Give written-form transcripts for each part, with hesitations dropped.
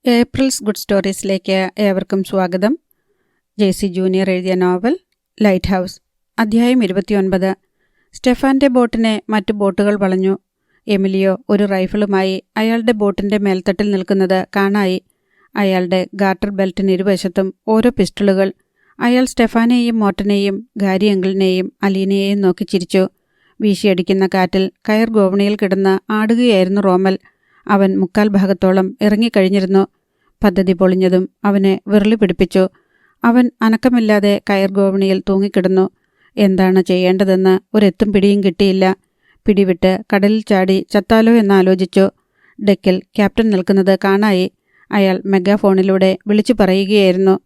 April's good സ്റ്റോറീസിലേക്ക് ഏവർക്കും സ്വാഗതം. Jaicy junior എഴുതിയ നോവൽ ലൈറ്റ് ഹൗസ്, അധ്യായം 29. സ്റ്റെഫാന്റെ ബോട്ടിനെ മറ്റു ബോട്ടുകൾ വളഞ്ഞു. എമിലിയോ ഒരു റൈഫിളുമായി അയാളുടെ ബോട്ടിന്റെ മേൽത്തട്ടിൽ നിൽക്കുന്നത് കാണായി. അയാളുടെ ഗാർട്ടർ ബെൽറ്റിന് ഇരുവശത്തും ഓരോ പിസ്റ്റളുകൾ. അയാൾ സ്റ്റെഫാനെയും മോർട്ടനെയും ഗാരി അങ്കിളിനെയും അലീനയെയും നോക്കി ചിരിച്ചു. വീശിയടിക്കുന്ന കാറ്റിൽ കയർ ഗോവണിയിൽ കിടന്ന് ആടുകയായിരുന്നു റോമൽ. അവൻ 3/4 ഭാഗത്തോളം ഇറങ്ങിക്കഴിഞ്ഞിരുന്നു. പദ്ധതി പൊളിഞ്ഞതും അവനെ വിറളി പിടിപ്പിച്ചു. അവൻ അനക്കമില്ലാതെ കയർ ഗോവണിയിൽ തൂങ്ങിക്കിടന്നു. എന്താണ് ചെയ്യേണ്ടതെന്ന് ഒരെത്തും പിടിയും കിട്ടിയില്ല. പിടിവിട്ട് കടലിൽ ചാടി ചത്താലോ എന്നാലോചിച്ചു. ഡെക്കിൽ ക്യാപ്റ്റൻ നിൽക്കുന്നത് കാണായി. അയാൾ മെഗാഫോണിലൂടെ വിളിച്ചു പറയുകയായിരുന്നു.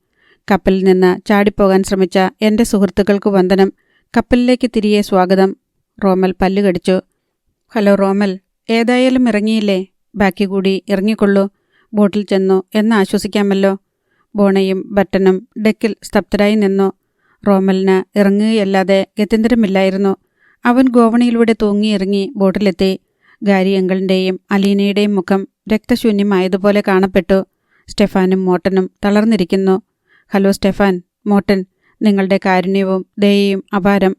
കപ്പലിൽ നിന്ന് ചാടിപ്പോകാൻ ശ്രമിച്ച എൻ്റെ സുഹൃത്തുക്കൾക്ക് വന്ദനം. കപ്പലിലേക്ക് തിരികെ സ്വാഗതം. റോമൽ പല്ലുകടിച്ചു. ഹലോ റോമൽ, ഏതായാലും ഇറങ്ങിയില്ലേ? ബാക്കി കൂടി ഇറങ്ങിക്കൊള്ളൂ. ബോട്ടിൽ ചെന്നു എന്ന് ആശ്വസിക്കാമല്ലോ. ബോണയും ബട്ടനും ഡെക്കിൽ സ്തബ്ധരായി നിന്നു. റോമലിന് ഇറങ്ങുകയല്ലാതെ ഗത്യന്തരമില്ലായിരുന്നു. അവൻ ഗോവണിയിലൂടെ തൂങ്ങിയിറങ്ങി ബോട്ടിലെത്തി. ഗാരി അങ്കിളിൻ്റെയും അലീനയുടെയും മുഖം രക്തശൂന്യമായതുപോലെ കാണപ്പെട്ടു. സ്റ്റെഫാനും മോർട്ടനും തളർന്നിരിക്കുന്നു. ഹലോ സ്റ്റെഫാൻ, മോർട്ടൻ, നിങ്ങളുടെ കാരുണ്യവും ദയയും അപാരം,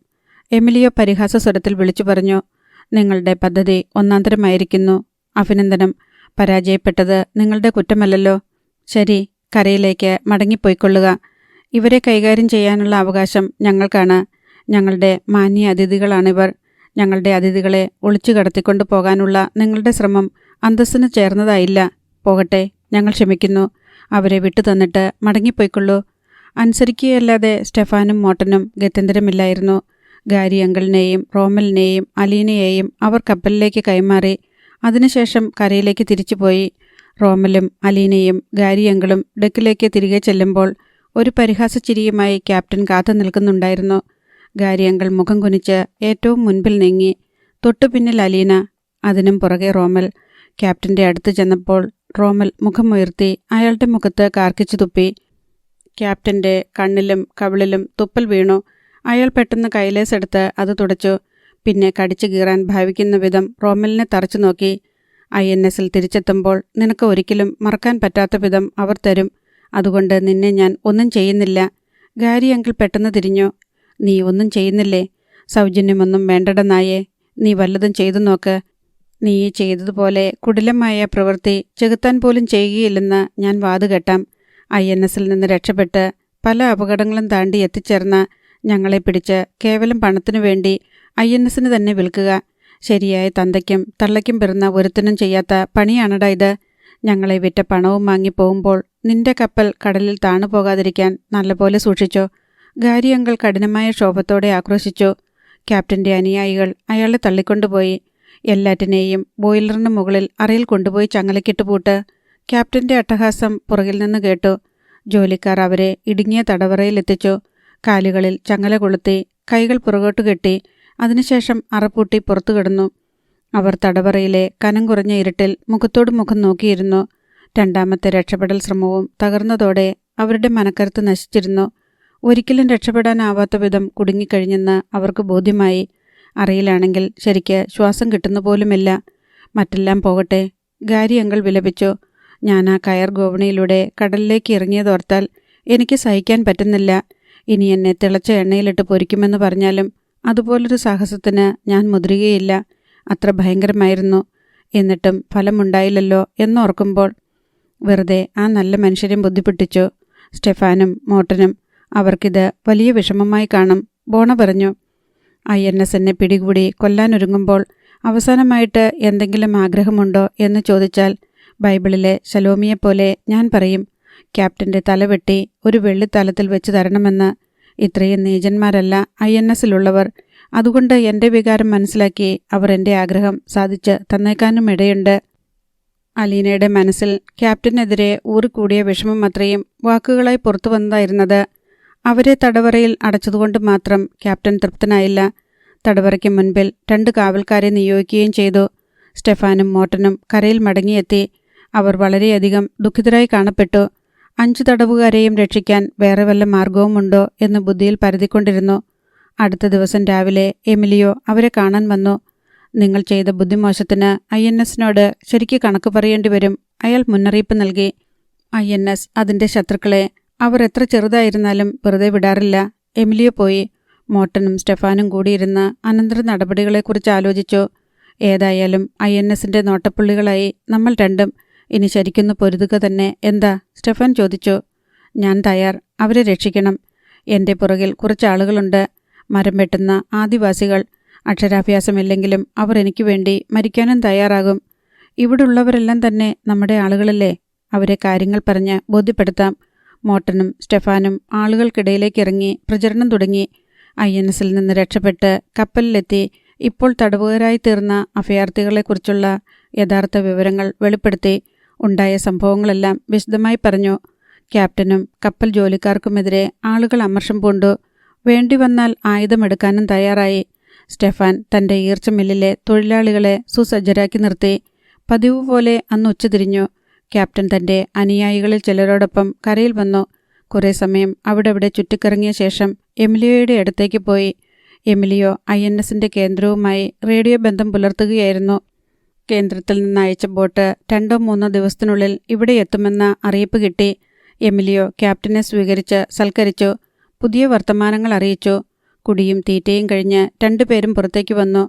എമിലിയോ പരിഹാസ സ്വരത്തിൽ വിളിച്ചു പറഞ്ഞു. നിങ്ങളുടെ പദ്ധതി ഒന്നാന്തരമായിരിക്കുന്നു. അഭിനന്ദനം. പരാജയപ്പെട്ടത് നിങ്ങളുടെ കുറ്റമല്ലല്ലോ. ശരി, കരയിലേക്ക് മടങ്ങിപ്പോയിക്കൊള്ളുക. ഇവരെ കൈകാര്യം ചെയ്യാനുള്ള അവകാശം ഞങ്ങൾക്കാണ്. ഞങ്ങളുടെ മാന്യ അതിഥികളാണിവർ. ഞങ്ങളുടെ അതിഥികളെ ഒളിച്ചു കടത്തിക്കൊണ്ടു പോകാനുള്ള നിങ്ങളുടെ ശ്രമം അന്തസ്സിന് ചേർന്നതായില്ല. പോകട്ടെ, ഞങ്ങൾ ക്ഷമിക്കുന്നു. അവരെ വിട്ടു തന്നിട്ട് മടങ്ങിപ്പോയിക്കൊള്ളൂ. അനുസരിക്കുകയല്ലാതെ സ്റ്റെഫാനും മോർട്ടനും ഗത്യന്തരമില്ലായിരുന്നു. ഗാരി അങ്കിളിനെയും റോമലിനെയും അലീനയെയും അവർ കപ്പലിലേക്ക് കൈമാറി. അതിനുശേഷം കരയിലേക്ക് തിരിച്ചുപോയി. റോമലും അലീനയും ഗാരി അങ്കിളും ഡെക്കിലേക്ക് തിരികെ ചെല്ലുമ്പോൾ ഒരു പരിഹാസച്ചിരിയുമായി ക്യാപ്റ്റൻ കാത്തു നിൽക്കുന്നുണ്ടായിരുന്നു. ഗാരി അങ്കിൾ മുഖം കുനിച്ച് ഏറ്റവും മുൻപിൽ നീങ്ങി. തൊട്ടുപിന്നിൽ അലീന, അതിനും പുറകെ റോമൽ. ക്യാപ്റ്റന്റെ അടുത്ത് ചെന്നപ്പോൾ റോമൽ മുഖമുയർത്തി അയാളുടെ മുഖത്ത് കാർക്കിച്ചു തുപ്പി. ക്യാപ്റ്റന്റെ കണ്ണിലും കവിളിലും തുപ്പൽ വീണു. അയാൾ പെട്ടെന്ന് കൈലേസെടുത്ത് അത് തുടച്ചു. പിന്നെ കടിച്ചു കീറാൻ ഭാവിക്കുന്ന വിധം റോമലിനെ തറച്ചു നോക്കി. INS-ൽ തിരിച്ചെത്തുമ്പോൾ നിനക്ക് ഒരിക്കലും മറക്കാൻ പറ്റാത്ത വിധം അവർ തരും. അതുകൊണ്ട് നിന്നെ ഞാൻ ഒന്നും ചെയ്യുന്നില്ല. ഗാരി അങ്കിൾ പെട്ടെന്ന് തിരിഞ്ഞു. നീ ഒന്നും ചെയ്യുന്നില്ലേ? സൗജന്യമൊന്നും വേണ്ടട നായേ. നീ വല്ലതും ചെയ്തു നോക്ക്. നീ ചെയ്തതുപോലെ കുടിലമായ പ്രവൃത്തി ചെകുത്താൻ പോലും ചെയ്യുകയില്ലെന്ന് ഞാൻ വാതുകെട്ടാം. INS-ൽ നിന്ന് രക്ഷപ്പെട്ട് പല അപകടങ്ങളും താണ്ടി എത്തിച്ചേർന്ന ഞങ്ങളെ പിടിച്ച് കേവലം പണത്തിനു വേണ്ടി INS-ന് തന്നെ വിൽക്കുക. ശരിയായ തന്തയ്ക്കും തള്ളയ്ക്കും പിറന്ന ഒരുത്തനും ചെയ്യാത്ത പണിയാണടാ ഇത്. ഞങ്ങളെ വിറ്റ പണവും വാങ്ങി പോകുമ്പോൾ നിന്റെ കപ്പൽ കടലിൽ താണുപോകാതിരിക്കാൻ നല്ലപോലെ സൂക്ഷിച്ചോ. ഗാരി അങ്കിൾ കഠിനമായ ക്ഷോഭത്തോടെ ആക്രോശിച്ചു. ക്യാപ്റ്റന്റെ അനുയായികൾ അയാളെ തള്ളിക്കൊണ്ടുപോയി. എല്ലാറ്റിനെയും ബോയിലറിന് മുകളിൽ അറയിൽ കൊണ്ടുപോയി ചങ്ങലക്കിട്ട് പൂട്ട്. ക്യാപ്റ്റന്റെ അട്ടഹാസം പുറകിൽ നിന്ന് കേട്ടു. ജോലിക്കാർ അവരെ ഇടുങ്ങിയ തടവറയിലെത്തിച്ചു. കാലുകളിൽ ചങ്ങല കൊളുത്തി, കൈകൾ പുറകോട്ട് കെട്ടി. അതിനുശേഷം അറപ്പൂട്ടി പുറത്തു കിടന്നു. അവർ തടവറയിലെ കനം കുറഞ്ഞ ഇരുട്ടിൽ മുഖത്തോട് മുഖം നോക്കിയിരുന്നു. രണ്ടാമത്തെ രക്ഷപ്പെടൽ ശ്രമവും തകർന്നതോടെ അവരുടെ മനക്കരുത്ത് നശിച്ചിരുന്നു. ഒരിക്കലും രക്ഷപ്പെടാനാവാത്ത വിധം കുടുങ്ങിക്കഴിഞ്ഞെന്ന് അവർക്ക് ബോധ്യമായി. അറയിലാണെങ്കിൽ ശരിക്ക് ശ്വാസം കിട്ടുന്നു പോലുമില്ല. മറ്റെല്ലാം പോകട്ടെ, ഗാരി അങ്കിൾ വിലപിച്ചു. ഞാൻ ആ കയർ ഗോവണിയിലൂടെ കടലിലേക്ക് ഇറങ്ങിയതോർത്താൽ എനിക്ക് സഹിക്കാൻ പറ്റുന്നില്ല. ഇനി എന്നെ തിളച്ച എണ്ണയിലിട്ട് പൊരിക്കുമെന്ന് പറഞ്ഞാലും അതുപോലൊരു സാഹസത്തിന് ഞാൻ മുതിരുകയില്ല. അത്ര ഭയങ്കരമായിരുന്നു. എന്നിട്ടും ഫലമുണ്ടായില്ലല്ലോ എന്നോർക്കുമ്പോൾ വെറുതെ ആ നല്ല മനുഷ്യരെ ബുദ്ധിമുട്ടിച്ചു. സ്റ്റെഫാനും മോർട്ടനും. അവർക്കിത് വലിയ വിഷമമായി കാണും. ബോണ പറഞ്ഞു. INS എന്നെ പിടികൂടി കൊല്ലാനൊരുങ്ങുമ്പോൾ അവസാനമായിട്ട് എന്തെങ്കിലും ആഗ്രഹമുണ്ടോ എന്ന് ചോദിച്ചാൽ ബൈബിളിലെ ശലോമിയെപ്പോലെ ഞാൻ പറയും, ക്യാപ്റ്റന്റെ തലവെട്ടി ഒരു വെള്ളിത്തലത്തിൽ വെച്ച് തരണമെന്ന്. ഇത്രയും നീചന്മാരല്ല INS-ലുള്ളവർ. അതുകൊണ്ട് എൻ്റെ വികാരം മനസ്സിലാക്കി അവർ എൻ്റെ ആഗ്രഹം സാധിച്ച് തന്നേക്കാനും ഇടയുണ്ട്. അലീനയുടെ മനസ്സിൽ ക്യാപ്റ്റനെതിരെ ഊറിക്കൂടിയ വിഷമം അത്രയും വാക്കുകളായി പുറത്തു വന്നതായിരുന്നത്. അവരെ തടവറയിൽ അടച്ചതുകൊണ്ട് മാത്രം ക്യാപ്റ്റൻ തൃപ്തനായില്ല. തടവറയ്ക്ക് മുൻപിൽ 2 കാവൽക്കാരെ നിയോഗിക്കുകയും ചെയ്തു. സ്റ്റെഫാനും മോർട്ടനും കരയിൽ മടങ്ങിയെത്തി. അവർ വളരെയധികം ദുഃഖിതരായി കാണപ്പെട്ടു. 5 തടവുകാരെയും രക്ഷിക്കാൻ വേറെ വല്ല മാർഗവുമുണ്ടോ എന്ന് ബുദ്ധിയിൽ പരതിക്കൊണ്ടിരുന്നു. അടുത്ത ദിവസം രാവിലെ എമിലിയോ അവരെ കാണാൻ വന്നു. നിങ്ങൾ ചെയ്ത ബുദ്ധിമോശത്തിന് INS-നോട് ശരിക്ക് കണക്ക് പറയേണ്ടി വരും, അയാൾ മുന്നറിയിപ്പ് നൽകി. INS അതിൻ്റെ ശത്രുക്കളെ അവർ എത്ര ചെറുതായിരുന്നാലും വെറുതെ വിടാറില്ല. എമിലിയോ പോയി. മോർട്ടനും സ്റ്റെഫാനും കൂടിയിരുന്ന അനന്തര നടപടികളെക്കുറിച്ച് ആലോചിച്ചു. ഏതായാലും INSന്റെ നോട്ടപ്പുള്ളികളായി നമ്മൾ രണ്ടും ഇനി ശരിക്കൊന്ന് പൊരുതുക തന്നെ. എന്താ? സ്റ്റെഫാൻ ചോദിച്ചു. ഞാൻ തയ്യാർ. അവരെ രക്ഷിക്കണം. എൻ്റെ പുറകിൽ കുറച്ചാളുകളുണ്ട്. മരം വെട്ടുന്ന ആദിവാസികൾ. അക്ഷരാഭ്യാസമില്ലെങ്കിലും അവർ എനിക്ക് വേണ്ടി മരിക്കാനും തയ്യാറാകും. ഇവിടുള്ളവരെല്ലാം തന്നെ നമ്മുടെ ആളുകളല്ലേ? അവരെ കാര്യങ്ങൾ പറഞ്ഞ് ബോധ്യപ്പെടുത്താം. മോർട്ടനും സ്റ്റെഫാനും ആളുകൾക്കിടയിലേക്ക് ഇറങ്ങി പ്രചരണം തുടങ്ങി. INSൽ നിന്ന് രക്ഷപ്പെട്ട് കപ്പലിലെത്തി ഇപ്പോൾ തടവുകാരായി തീർന്ന അഭയാർത്ഥികളെക്കുറിച്ചുള്ള യഥാർത്ഥ വിവരങ്ങൾ വെളിപ്പെടുത്തി. ഉണ്ടായ സംഭവങ്ങളെല്ലാം വിശദമായി പറഞ്ഞു. ക്യാപ്റ്റനും കപ്പൽ ജോലിക്കാർക്കുമെതിരെ ആളുകൾ അമർഷം പൂണ്ടു. വേണ്ടിവന്നാൽ ആയുധമെടുക്കാനും തയ്യാറായി. സ്റ്റെഫാൻ തൻ്റെ ഈർച്ചമില്ലിലെ തൊഴിലാളികളെ സുസജ്ജരാക്കി നിർത്തി. പതിവ് പോലെ അന്ന് ഉച്ചതിരിഞ്ഞു. ക്യാപ്റ്റൻ തൻ്റെ അനുയായികളിൽ ചിലരോടൊപ്പം കരയിൽ വന്നു. കുറേ സമയം അവിടെ ചുറ്റിക്കറങ്ങിയ ശേഷം എമിലിയോയുടെ അടുത്തേക്ക് പോയി. എമിലിയോ INSന്റെ കേന്ദ്രവുമായി റേഡിയോ ബന്ധം പുലർത്തുകയായിരുന്നു. കേന്ദ്രത്തിൽ നിന്ന് അയച്ച ബോട്ട് 2-3 ദിവസത്തിനുള്ളിൽ ഇവിടെ എത്തുമെന്ന അറിയിപ്പ് കിട്ടി. എമിലിയോ ക്യാപ്റ്റനെ സ്വീകരിച്ച് സൽക്കരിച്ചു. പുതിയ വർത്തമാനങ്ങൾ അറിയിച്ചു. കുടിയും തീറ്റയും കഴിഞ്ഞ് 2 പേരും പുറത്തേക്ക് വന്നു.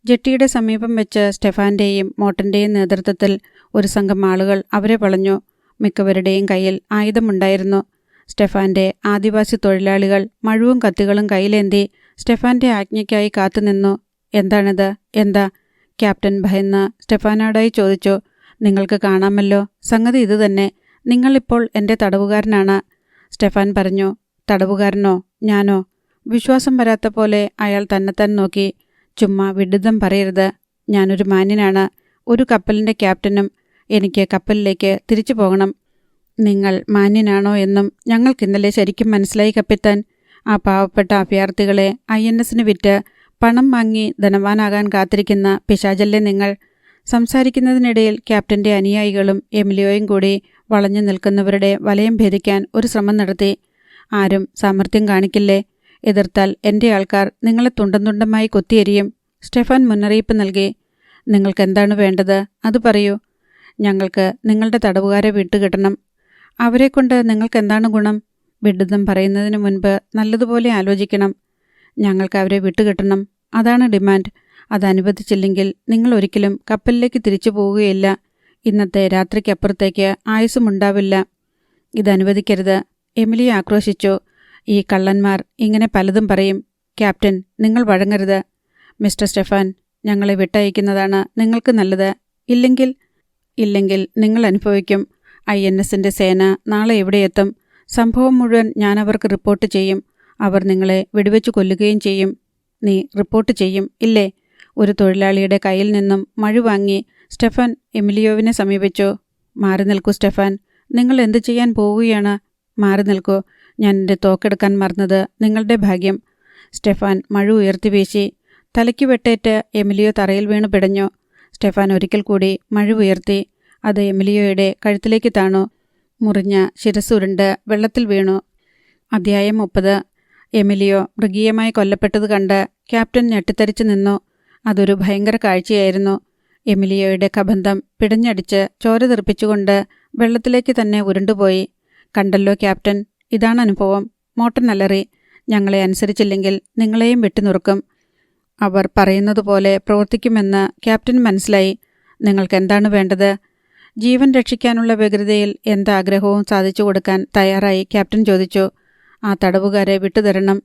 ജെട്ടിയുടെ സമീപം വെച്ച് സ്റ്റെഫാൻ്റെയും മോർട്ടൻ്റെയും നേതൃത്വത്തിൽ ഒരു സംഘം ആളുകൾ അവരെ വളഞ്ഞു. മിക്കവരുടെയും കയ്യിൽ ആയുധമുണ്ടായിരുന്നു. സ്റ്റെഫാൻ്റെ ആദിവാസി തൊഴിലാളികൾ മഴുവും കത്തികളും കയ്യിലേന്തി സ്റ്റെഫാൻ്റെ ആജ്ഞയ്ക്കായി കാത്തുനിന്നു. എന്താണിത്? എന്താ? ക്യാപ്റ്റൻ ഭയന്ന് സ്റ്റെഫാനോടായി ചോദിച്ചു. നിങ്ങൾക്ക് കാണാമല്ലോ, സംഗതി ഇതുതന്നെ. നിങ്ങളിപ്പോൾ എൻ്റെ തടവുകാരനാണ്. സ്റ്റെഫാൻ പറഞ്ഞു. തടവുകാരനോ? ഞാനോ? വിശ്വാസം വരാത്ത പോലെ അയാൾ തന്നെത്താൻ നോക്കി. ചുമ്മാ വിഡിതം പറയരുത്. ഞാനൊരു മാന്യനാണ്, ഒരു കപ്പലിൻ്റെ ക്യാപ്റ്റനും. എനിക്ക് കപ്പലിലേക്ക് തിരിച്ചു പോകണം. നിങ്ങൾ മാന്യനാണോ എന്നും ഞങ്ങൾക്കിന്നലെ ശരിക്കും മനസ്സിലായി കപ്പിത്താൻ. ആ പാവപ്പെട്ട അഭയാർത്ഥികളെ INSന് വിറ്റ് പണം വാങ്ങി ധനവാനാകാൻ കാത്തിരിക്കുന്ന പിശാചല്ലേ നിങ്ങൾ. സംസാരിക്കുന്നതിനിടയിൽ ക്യാപ്റ്റൻ്റെ അനുയായികളും എമിലിയോയും കൂടി വളഞ്ഞു നിൽക്കുന്നവരുടെ വലയം ഭേദിക്കാൻ ഒരു ശ്രമം നടത്തി. ആരും സാമർഥ്യം കാണിക്കില്ലേ. എതിർത്താൽ എൻ്റെ ആൾക്കാർ നിങ്ങളെ തുണ്ടം കൊത്തിയെരിയും. സ്റ്റെഫാൻ മുന്നറിയിപ്പ് നൽകി. നിങ്ങൾക്കെന്താണ് വേണ്ടത്? അത് പറയൂ. ഞങ്ങൾക്ക് നിങ്ങളുടെ തടവുകാരെ വിട്ടുകിട്ടണം. അവരെക്കൊണ്ട് നിങ്ങൾക്കെന്താണ് ഗുണം? വിഡ്ഢിത്തം പറയുന്നതിന് മുൻപ് നല്ലതുപോലെ ആലോചിക്കണം. ഞങ്ങൾക്ക് അവരെ വിട്ടുകിട്ടണം. അതാണ് ഡിമാൻഡ്. അതനുവദിച്ചില്ലെങ്കിൽ നിങ്ങൾ ഒരിക്കലും കപ്പലിലേക്ക് തിരിച്ചു പോവുകയില്ല. ഇന്നത്തെ രാത്രിക്കപ്പുറത്തേക്ക് ആയുസ്സുമുണ്ടാവില്ല. ഇതനുവദിക്കരുത്. എമിലി ആക്രോശിച്ചു. ഈ കള്ളന്മാർ ഇങ്ങനെ പലതും പറയും. ക്യാപ്റ്റൻ, നിങ്ങൾ വഴങ്ങരുത്. മിസ്റ്റർ സ്റ്റെഫാൻ, ഞങ്ങളെ വിട്ടയക്കുന്നതാണ് നിങ്ങൾക്ക് നല്ലത്. ഇല്ലെങ്കിൽ നിങ്ങൾ അനുഭവിക്കും. INSന്റെ സേന നാളെ എവിടെയെത്തും? സംഭവം മുഴുവൻ ഞാൻ അവർക്ക് റിപ്പോർട്ട് ചെയ്യും. അവർ നിങ്ങളെ വെടിവെച്ചു കൊല്ലുകയും ചെയ്യും. നീ റിപ്പോർട്ട് ചെയ്യും, ഇല്ലേ? ഒരു തൊഴിലാളിയുടെ കയ്യിൽ നിന്നും മഴു വാങ്ങി സ്റ്റെഫാൻ എമിലിയോവിനെ സമീപിച്ചു. മാറി നിൽക്കൂ സ്റ്റെഫാൻ. നിങ്ങൾ എന്തു ചെയ്യാൻ പോവുകയാണ്? മാറി നിൽക്കൂ. ഞാൻ എൻ്റെ തോക്കെടുക്കാൻ മറന്നത് നിങ്ങളുടെ ഭാഗ്യം. സ്റ്റെഫാൻ മഴു ഉയർത്തി വീശി. തലയ്ക്ക് വെട്ടേറ്റ് എമിലിയോ തറയിൽ വീണു പിടഞ്ഞു. സ്റ്റെഫാൻ ഒരിക്കൽ കൂടി മഴു ഉയർത്തി. അത് എമിലിയോയുടെ കഴുത്തിലേക്ക് താണു. മുറിഞ്ഞ ശിരസുരുണ്ട് വെള്ളത്തിൽ വീണു. അധ്യായം 30. എമിലിയോ മൃഗീയമായി കൊല്ലപ്പെട്ടത് കണ്ട് ക്യാപ്റ്റൻ ഞെട്ടിത്തരിച്ചു നിന്നു. അതൊരു ഭയങ്കര കാഴ്ചയായിരുന്നു. എമിലിയോയുടെ കബന്ധം പിടഞ്ഞടിച്ച് ചോര തെറിപ്പിച്ചുകൊണ്ട് വെള്ളത്തിലേക്ക് തന്നെ ഉരുണ്ടുപോയി. കണ്ടല്ലോ ക്യാപ്റ്റൻ, ഇതാണ് അനുഭവം. മോർട്ടൻ അലറി. ഞങ്ങളെ അനുസരിച്ചില്ലെങ്കിൽ നിങ്ങളെയും വെട്ടിനുറുക്കും. അവർ പറയുന്നതുപോലെ പ്രവർത്തിക്കുമെന്ന് ക്യാപ്റ്റൻ മനസ്സിലായി. നിങ്ങൾക്കെന്താണ് വേണ്ടത്? ജീവൻ രക്ഷിക്കാനുള്ള വ്യഗ്രതയിൽ എന്താഗ്രഹവും സാധിച്ചു കൊടുക്കാൻ തയ്യാറായി ക്യാപ്റ്റൻ ചോദിച്ചു. ആ തടവുകാരെ വിട്ടുതരണം.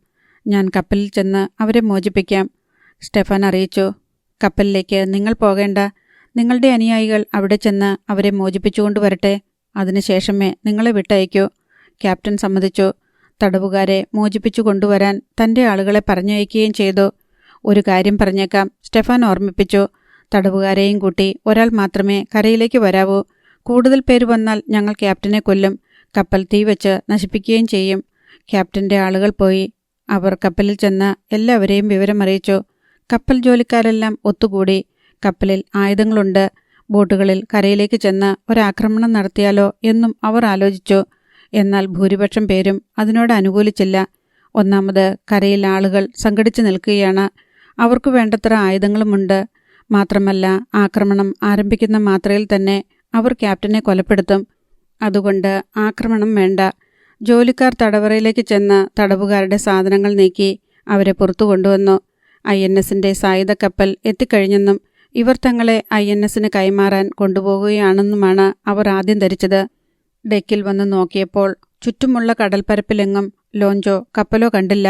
ഞാൻ കപ്പലിൽ ചെന്ന് അവരെ മോചിപ്പിക്കാം. സ്റ്റെഫാൻ അറിയിച്ചു. കപ്പലിലേക്ക് നിങ്ങൾ പോകേണ്ട. നിങ്ങളുടെ അനുയായികൾ അവിടെ ചെന്ന് അവരെ മോചിപ്പിച്ചുകൊണ്ടുവരട്ടെ. അതിനുശേഷമേ നിങ്ങളെ വിട്ടയക്കൂ. ക്യാപ്റ്റൻ സമ്മതിച്ചു. തടവുകാരെ മോചിപ്പിച്ചു കൊണ്ടുവരാൻ തൻ്റെ ആളുകളെ പറഞ്ഞയക്കുകയും ചെയ്തു. ഒരു കാര്യം പറഞ്ഞേക്കാം, സ്റ്റെഫാൻ ഓർമ്മിപ്പിച്ചു. തടവുകാരെയും കൂട്ടി ഒരാൾ മാത്രമേ കരയിലേക്ക് വരാവൂ. കൂടുതൽ പേര് വന്നാൽ ഞങ്ങൾ ക്യാപ്റ്റനെ കൊല്ലും. കപ്പൽ തീവച്ച് നശിപ്പിക്കുകയും ചെയ്യും. ക്യാപ്റ്റൻ്റെ ആളുകൾ പോയി. അവർ കപ്പലിൽ ചെന്ന് എല്ലാവരെയും വിവരമറിയിച്ചു. കപ്പൽ ജോലിക്കാരെല്ലാം ഒത്തുകൂടി. കപ്പലിൽ ആയുധങ്ങളുണ്ട്. ബോട്ടുകളിൽ കരയിലേക്ക് ചെന്ന് ഒരാക്രമണം നടത്തിയാലോ എന്നും അവർ ആലോചിച്ചു. എന്നാൽ ഭൂരിപക്ഷം പേരും അതിനോട് അനുകൂലിച്ചില്ല. ഒന്നാമത്, കരയിൽ ആളുകൾ സംഘടിച്ചു നിൽക്കുകയാണ്. അവർക്ക് വേണ്ടത്ര ആയുധങ്ങളുമുണ്ട്. മാത്രമല്ല, ആക്രമണം ആരംഭിക്കുന്ന മാത്രയിൽ തന്നെ അവർ ക്യാപ്റ്റനെ കൊലപ്പെടുത്തും. അതുകൊണ്ട് ആക്രമണം വേണ്ട. ജോലിക്കാർ തടവറയിലേക്ക് ചെന്ന് തടവുകാരുടെ സാധനങ്ങൾ നീക്കി അവരെ പുറത്തു കൊണ്ടുവന്നു. INSന്റെ സായുധ കപ്പൽ എത്തിക്കഴിഞ്ഞെന്നും ഇവർ തങ്ങളെ INSന് കൈമാറാൻ കൊണ്ടുപോകുകയാണെന്നുമാണ് അവർ ആദ്യം ധരിച്ചത്. ഡെക്കിൽ വന്ന് നോക്കിയപ്പോൾ ചുറ്റുമുള്ള കടൽപ്പരപ്പിലെങ്ങും ലോഞ്ചോ കപ്പലോ കണ്ടില്ല.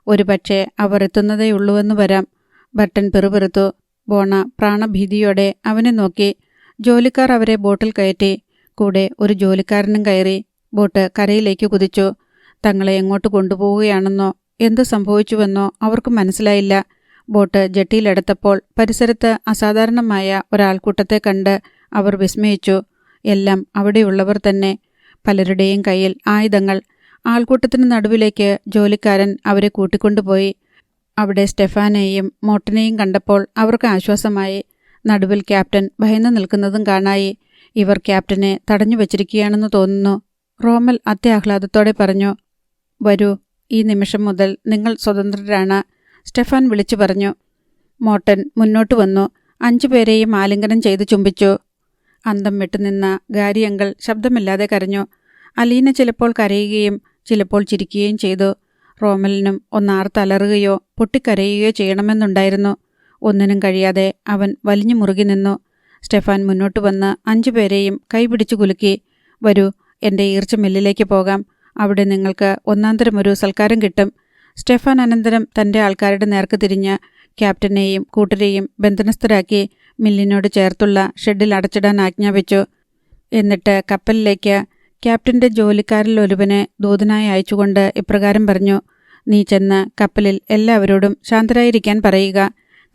ഒരുപക്ഷെ അവർ എത്തുന്നതേയുള്ളൂവെന്ന് വരാം. ബർട്ടൻ പിറുപിറുത്തു. ബോണ പ്രാണഭീതിയോടെ അവനെ നോക്കി. ജോലിക്കാർ അവരെ ബോട്ടിൽ കയറ്റി. കൂടെ ഒരു ജോലിക്കാരനും കയറി. ബോട്ട് കരയിലേക്ക് കുതിച്ചു. തങ്ങളെ എങ്ങോട്ട് കൊണ്ടുപോവുകയാണെന്നോ എന്ത് സംഭവിച്ചുവെന്നോ അവർക്ക് മനസ്സിലായില്ല. ബോട്ട് ജെട്ടിയിലെടുത്തപ്പോൾ പരിസരത്ത് അസാധാരണമായ ഒരാൾക്കൂട്ടത്തെ കണ്ട് അവർ വിസ്മയിച്ചു. എല്ലാം അവിടെയുള്ളവർ തന്നെ. പലരുടെയും കയ്യിൽ ആയുധങ്ങൾ. ആൾക്കൂട്ടത്തിന് നടുവിലേക്ക് ജോലിക്കാരൻ അവരെ കൂട്ടിക്കൊണ്ടുപോയി. അവിടെ സ്റ്റെഫാനെയും മോർട്ടനെയും കണ്ടപ്പോൾ അവർക്ക് ആശ്വാസമായി. നടുവിൽ ക്യാപ്റ്റൻ ഭയന്നു നിൽക്കുന്നതും കാണായി. ഇവർ ക്യാപ്റ്റനെ തടഞ്ഞു വച്ചിരിക്കുകയാണെന്ന് തോന്നുന്നു. റോമൽ അത്യാഹ്ലാദത്തോടെ പറഞ്ഞു. വരൂ, ഈ നിമിഷം മുതൽ നിങ്ങൾ സ്വതന്ത്രരാണ്, സ്റ്റെഫാൻ വിളിച്ചു പറഞ്ഞു. മോർട്ടൻ മുന്നോട്ട് വന്നു. 5 പേരെയും ആലിംഗനം ചെയ്ത് ചുംബിച്ചു. അന്തം വിട്ടുനിന്ന ഗാരി അങ്കിൾ ശബ്ദമില്ലാതെ കരഞ്ഞു. അലീന ചിലപ്പോൾ കരയുകയും ചിലപ്പോൾ ചിരിക്കുകയും ചെയ്തു. റോമലിനും ഒന്നാർത്തലറുകയോ പൊട്ടിക്കരയുകയോ ചെയ്യണമെന്നുണ്ടായിരുന്നു. ഒന്നിനും കഴിയാതെ അവൻ വലിഞ്ഞു മുറുകി നിന്നു. സ്റ്റെഫാൻ മുന്നോട്ട് വന്ന് 5 പേരെയും കൈപിടിച്ചു കുലുക്കി. വരൂ, എൻ്റെ ഈർച്ചമില്ലിലേക്ക് പോകാം. അവിടെ നിങ്ങൾക്ക് ഒന്നാന്തരമൊരു സൽക്കാരം കിട്ടും. സ്റ്റെഫാൻ അനന്തരം തൻ്റെ ആൾക്കാരുടെ നേർക്ക് തിരിഞ്ഞ് ക്യാപ്റ്റനെയും കൂട്ടരെയും ബന്ധനസ്ഥരാക്കി മില്ലിനോട് ചേർത്തുള്ള ഷെഡിൽ അടച്ചിടാൻ ആജ്ഞാപിച്ചു. എന്നിട്ട് കപ്പലിലേക്ക് ക്യാപ്റ്റൻ്റെ ജോലിക്കാരിൽ ഒരുവനെ ദൂതനായി അയച്ചുകൊണ്ട് ഇപ്രകാരം പറഞ്ഞു. നീ ചെന്ന് കപ്പലിൽ എല്ലാവരോടും ശാന്തരായിരിക്കാൻ പറയുക.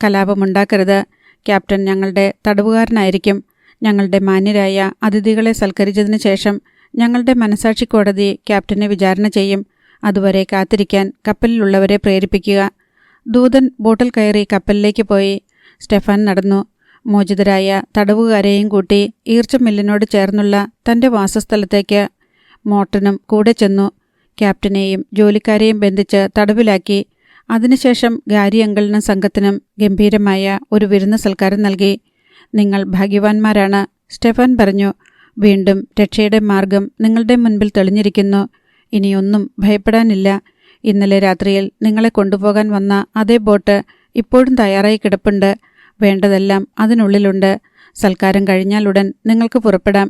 കലാപമുണ്ടാക്കരുത്. ക്യാപ്റ്റൻ ഞങ്ങളുടെ തടവുകാരനായിരിക്കും. ഞങ്ങളുടെ മാന്യരായ അതിഥികളെ സൽക്കരിച്ചതിന് ശേഷം ഞങ്ങളുടെ മനസാക്ഷി കോടതി ക്യാപ്റ്റനെ വിചാരണ ചെയ്യും. അതുവരെ കാത്തിരിക്കാൻ കപ്പലിലുള്ളവരെ പ്രേരിപ്പിക്കുക. ദൂതൻ ബോട്ടിൽ കയറി കപ്പലിലേക്ക് പോയി. സ്റ്റെഫാൻ നടന്നു. മോചിതരായ തടവുകാരെയും കൂട്ടി ഈർച്ചമില്ലിനോട് ചേർന്നുള്ള തൻ്റെ വാസസ്ഥലത്തേക്ക് മോർട്ടനും കൂടെ ചെന്നു. ക്യാപ്റ്റനെയും ജോലിക്കാരെയും ബന്ധിച്ച് തടവിലാക്കി. അതിനുശേഷം ഗാരി അങ്കിളിനും സംഘത്തിനും ഗംഭീരമായ ഒരു വിരുന്ന് സൽക്കാരം നൽകി. നിങ്ങൾ ഭാഗ്യവാന്മാരാണ്, സ്റ്റെഫാൻ പറഞ്ഞു. വീണ്ടും രക്ഷയുടെ മാർഗം നിങ്ങളുടെ മുൻപിൽ തെളിഞ്ഞിരിക്കുന്നു. ഇനിയൊന്നും ഭയപ്പെടാനില്ല. ഇന്നലെ രാത്രിയിൽ നിങ്ങളെ കൊണ്ടുപോകാൻ വന്ന അതേ ബോട്ട് ഇപ്പോഴും തയ്യാറായി കിടപ്പുണ്ട്. വേണ്ടതെല്ലാം അതിനുള്ളിലുണ്ട്. സൽക്കാരം കഴിഞ്ഞാലുടൻ നിങ്ങൾക്ക് പുറപ്പെടാം.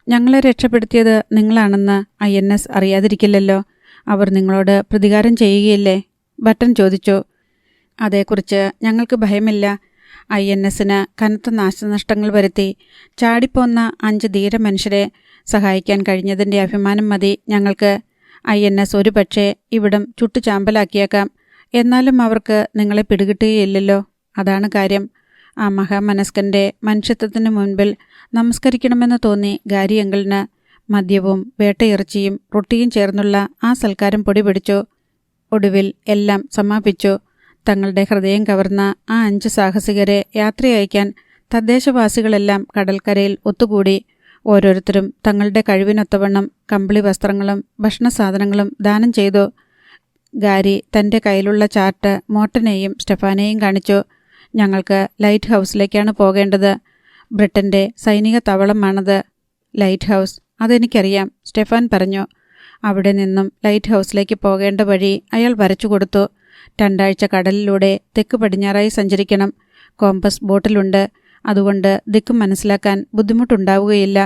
ഞങ്ങളെ രക്ഷപ്പെടുത്തിയത് നിങ്ങളാണെന്ന് INS അറിയാതിരിക്കില്ലല്ലോ. അവർ നിങ്ങളോട് പ്രതികാരം ചെയ്യുകയില്ലേ? ബട്ടൻ ചോദിച്ചു. അതേക്കുറിച്ച് ഞങ്ങൾക്ക് ഭയമില്ല. INSന് കനത്ത നാശനഷ്ടങ്ങൾ വരുത്തി ചാടിപ്പോന്ന 5 ധീര മനുഷ്യരെ സഹായിക്കാൻ കഴിഞ്ഞതിൻ്റെ അഭിമാനം മതി ഞങ്ങൾക്ക്. INS ഒരു പക്ഷേ ഇവിടം ചുട്ടുചാമ്പലാക്കിയേക്കാം. എന്നാലും അവർക്ക് നിങ്ങളെ പിടികിട്ടുകയില്ലല്ലോ. അതാണ് കാര്യം. ആ മഹാമനസ്കൻ്റെ മനുഷ്യത്വത്തിന് മുൻപിൽ നമസ്കരിക്കണമെന്ന് തോന്നി ഗാരി അങ്കിളിന്. മദ്യവും വേട്ടയിറച്ചിയും റൊട്ടിയും ചേർന്നുള്ള ആ സൽക്കാരം പൊടിപിടിച്ചു. ഒടുവിൽ എല്ലാം സമാപിച്ചു. തങ്ങളുടെ ഹൃദയം കവർന്ന ആ 5 സാഹസികരെ യാത്രയയക്കാൻ തദ്ദേശവാസികളെല്ലാം കടൽക്കരയിൽ ഒത്തുകൂടി. ഓരോരുത്തരും തങ്ങളുടെ കഴിവിനൊത്തവണ്ണം കമ്പിളി വസ്ത്രങ്ങളും ഭക്ഷണസാധനങ്ങളും ദാനം ചെയ്തു. ഗാരി തൻ്റെ കയ്യിലുള്ള ചാർട്ട് മോർട്ടനെയും സ്റ്റെഫാനെയും കാണിച്ചു. ഞങ്ങൾക്ക് ലൈറ്റ് ഹൗസിലേക്കാണ് പോകേണ്ടത്. ബ്രിട്ടൻ്റെ സൈനിക തവളമാണത്. ലൈറ്റ് ഹൗസ്, അതെനിക്കറിയാം, സ്റ്റെഫാൻ പറഞ്ഞു. അവിടെ നിന്നും ലൈറ്റ് ഹൗസിലേക്ക് പോകേണ്ട വഴി അയാൾ വരച്ചു കൊടുത്തു. 2 ആഴ്ച കടലിലൂടെ തെക്ക് പടിഞ്ഞാറായി സഞ്ചരിക്കണം. കോമ്പസ് ബോട്ടിലുണ്ട്. അതുകൊണ്ട് ദിക്ക് മനസ്സിലാക്കാൻ ബുദ്ധിമുട്ടുണ്ടാവുകയില്ല.